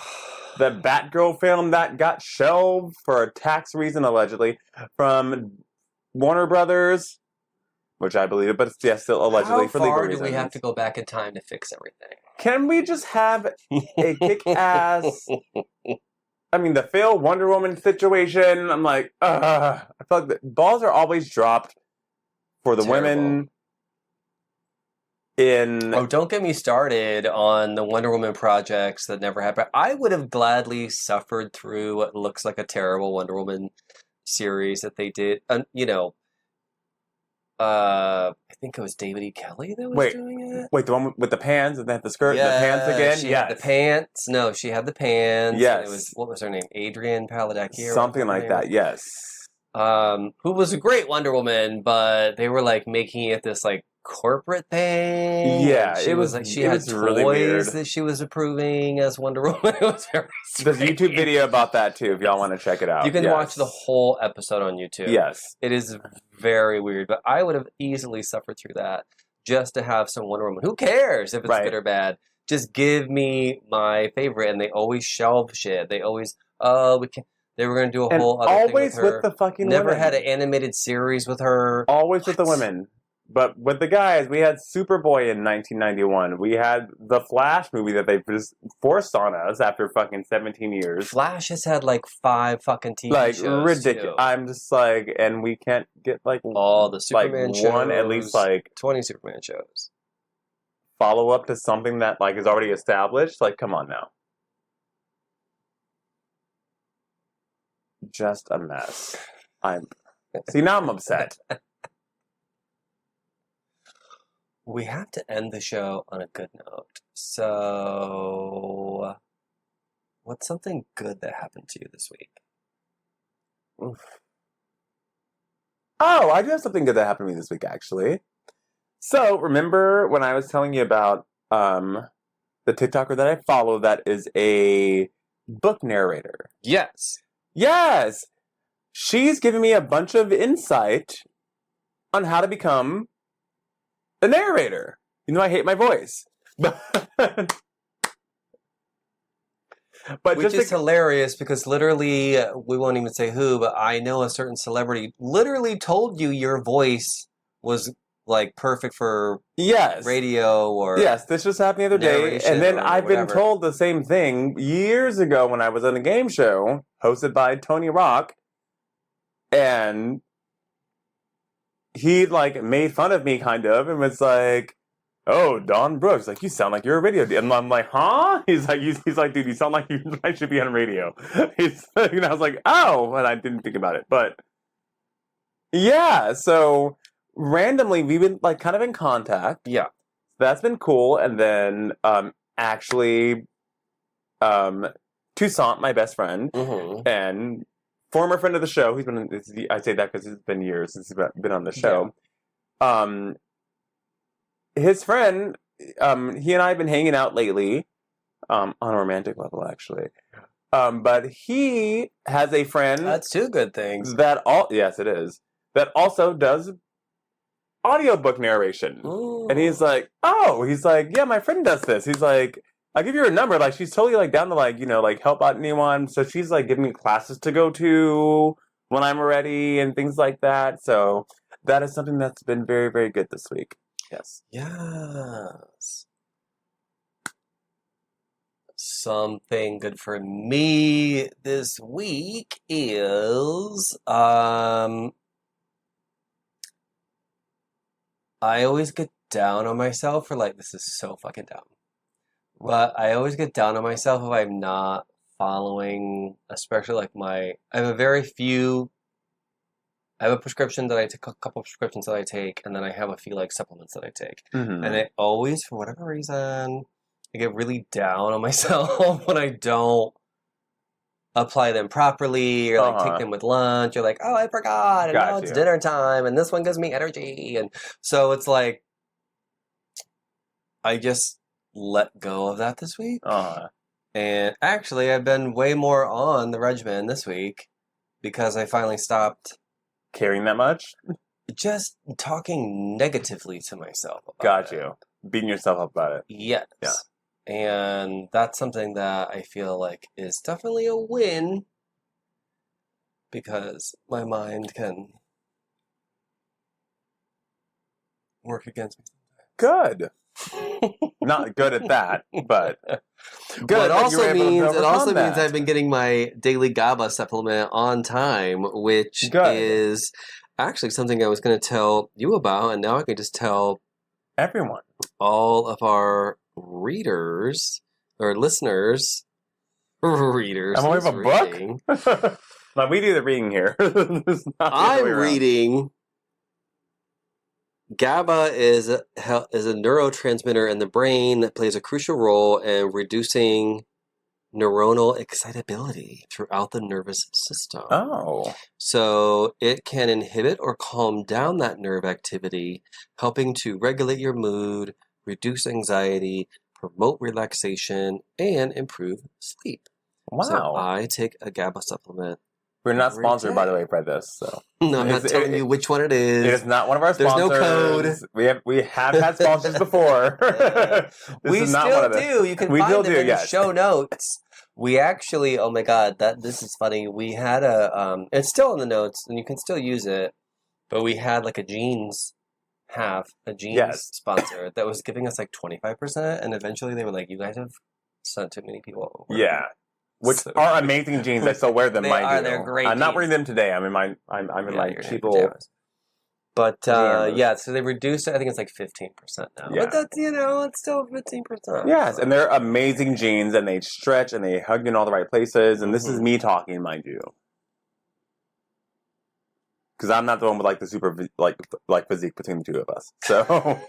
Batgirl film that got shelved for a tax reason, allegedly, from Warner Brothers, which I believe, but it's still allegedly for legal reasons. How far do we have to go back in time to fix everything? Can we just have a kick-ass... I mean, the failed Wonder Woman situation, I'm like, I feel like the balls are always dropped for the women... don't get me started on the Wonder Woman projects that never happened. I would have gladly suffered through what looks like a terrible Wonder Woman series that they did. I think it was David E. Kelly that was doing it. Wait, the one with the pants and then the skirt and the pants again? She had the pants. No, she had the pants. Yes. And it was, what was her name? Adrienne Paladecki? Something like that, yes. Who was a great Wonder Woman, but they were like making it this like corporate thing. Yeah, it was like she had toys really weird that she was approving as Wonder Woman. It was very There's a strange. YouTube video about that too, if y'all want to check it out. You can watch the whole episode on YouTube. Yes. It is very weird, but I would have easily suffered through that just to have some Wonder Woman. Who cares if it's good or bad? Just give me my favorite, and they always shelve shit. They always, we can. They were going to do a whole other thing with her. Always with the fucking Never women. had an animated series with her. Always with the women. But with the guys, we had Superboy in 1991. We had the Flash movie that they just forced on us after fucking 17 years. Flash has had like 5 fucking TV like, shows. ridiculous. I'm just like, and we can't get like all the Superman like shows. one, at least like 20 Superman shows. Follow up to something that like is already established. Like, come on now. Just a mess. See, now I'm upset. We have to end the show on a good note. So, what's something good that happened to you this week? Oof. Oh, I do have something good that happened to me this week, actually. So, remember when I was telling you about the TikToker that I follow that is a book narrator? Yes. Yes! She's giving me a bunch of insight on how to become a narrator. You know, I hate my voice. But Which is hilarious because literally, we won't even say who, but I know a certain celebrity literally told you your voice was like perfect for radio or this just happened the other day. And then I've been told the same thing years ago when I was on a game show hosted by Tony Rock. And he like made fun of me kind of and was like, "Oh, Don Brooks, like you sound like you're a radio." And I'm like, "Huh?" He's like, "Dude, you sound like I should be on radio." I was like, "Oh," and I didn't think about it, but yeah. So randomly, we've been like kind of in contact. Yeah, that's been cool. And then actually, Toussaint, my best friend, and former friend of the show. He's been. I say that because it's been years since he's been on the show. Yeah. His friend, he and I have been hanging out lately, on a romantic level, actually. But he has a friend. That's 2 good things. Yes, it is. That also does audiobook narration. Ooh. And he's like, yeah, my friend does this. He's like, I'll give you her number. Like, she's totally like down to like, like help out anyone. So she's like giving me classes to go to when I'm ready and things like that. So that is something that's been very, very good this week. Yes. Yes. Something good for me this week is I always get down on myself for like, this is so fucking dumb. But I always get down on myself if I'm not following, especially like I have a prescription that I take, a couple of prescriptions that I take, and then I have a few like supplements that I take. And I always, for whatever reason, I get really down on myself when I don't apply them properly or like take them with lunch or like, oh, I forgot, and now it's dinner time, and this one gives me energy. And so it's like, I just let go of that this week. And actually, I've been way more on the regimen this week because I finally stopped caring that much? Just talking negatively to myself about it. Beating yourself up about it. Yes. Yeah. And that's something that I feel like is definitely a win because my mind can work against me. Good. Not good at that, but good. Well, it also means I've been getting my daily GABA supplement on time, which is actually something I was going to tell you about, and now I can just tell everyone, all of our readers or listeners. Readers. I'm have a book. No, we do the reading here. I'm reading GABA is a neurotransmitter in the brain that plays a crucial role in reducing neuronal excitability throughout the nervous system. Oh. So it can inhibit or calm down that nerve activity, helping to regulate your mood, reduce anxiety, promote relaxation, and improve sleep. Wow. So I take a GABA supplement. We're not every sponsored, by the day. way, by this. So No, I'm not telling you which one it is. It is not one of our There's sponsors. no code. We have had sponsors before. We is not still one of them. do. You can We find still them do, in yes. the show notes. We actually, oh my God, this is funny. We had it's still in the notes, and you can still use it. But we had like a jeans Yes. sponsor that was giving us like 25%, and eventually they were like, "You guys have sent too many people over." Yeah. Which So- are amazing jeans. I still wear them. They mind are. you. They're great I'm not jeans. wearing them today. I'm in my You're in cheap little. pajamas. But pajamas. yeah, so they reduced it. I think it's like 15% now. Yeah. But that's it's still 15%. Yes, so. and they're amazing jeans, and they stretch, and they hug you in all the right places. And this is me talking, mind you, because I'm not the one with like the super like physique between the two of us. So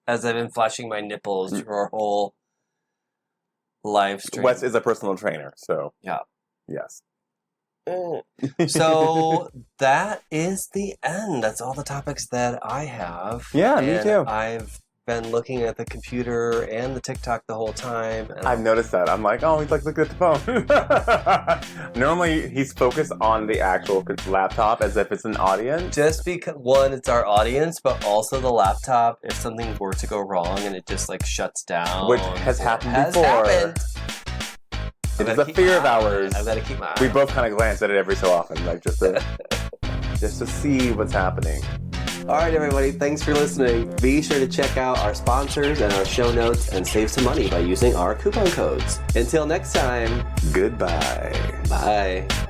As I've been flashing my nipples through our whole live stream. Wes is a personal trainer, so Yeah. Yes. So that is the end. That's all the topics that I have. Yeah, me And too. I've been looking at the computer and the TikTok the whole time. And I've noticed that. I'm like, oh, he's like looking at the phone. Normally, he's focused on the actual laptop as if it's an audience. just because, one, it's our audience, but also the laptop, if something were to go wrong and it just like shuts down. Which has happened has before. happened. It is a fear of ours. I've got to keep my eye We on both kind of glance at it every so often, like just to see what's happening. All right, everybody, thanks for listening. Be sure to check out our sponsors and our show notes and save some money by using our coupon codes. Until next time, Goodbye. bye.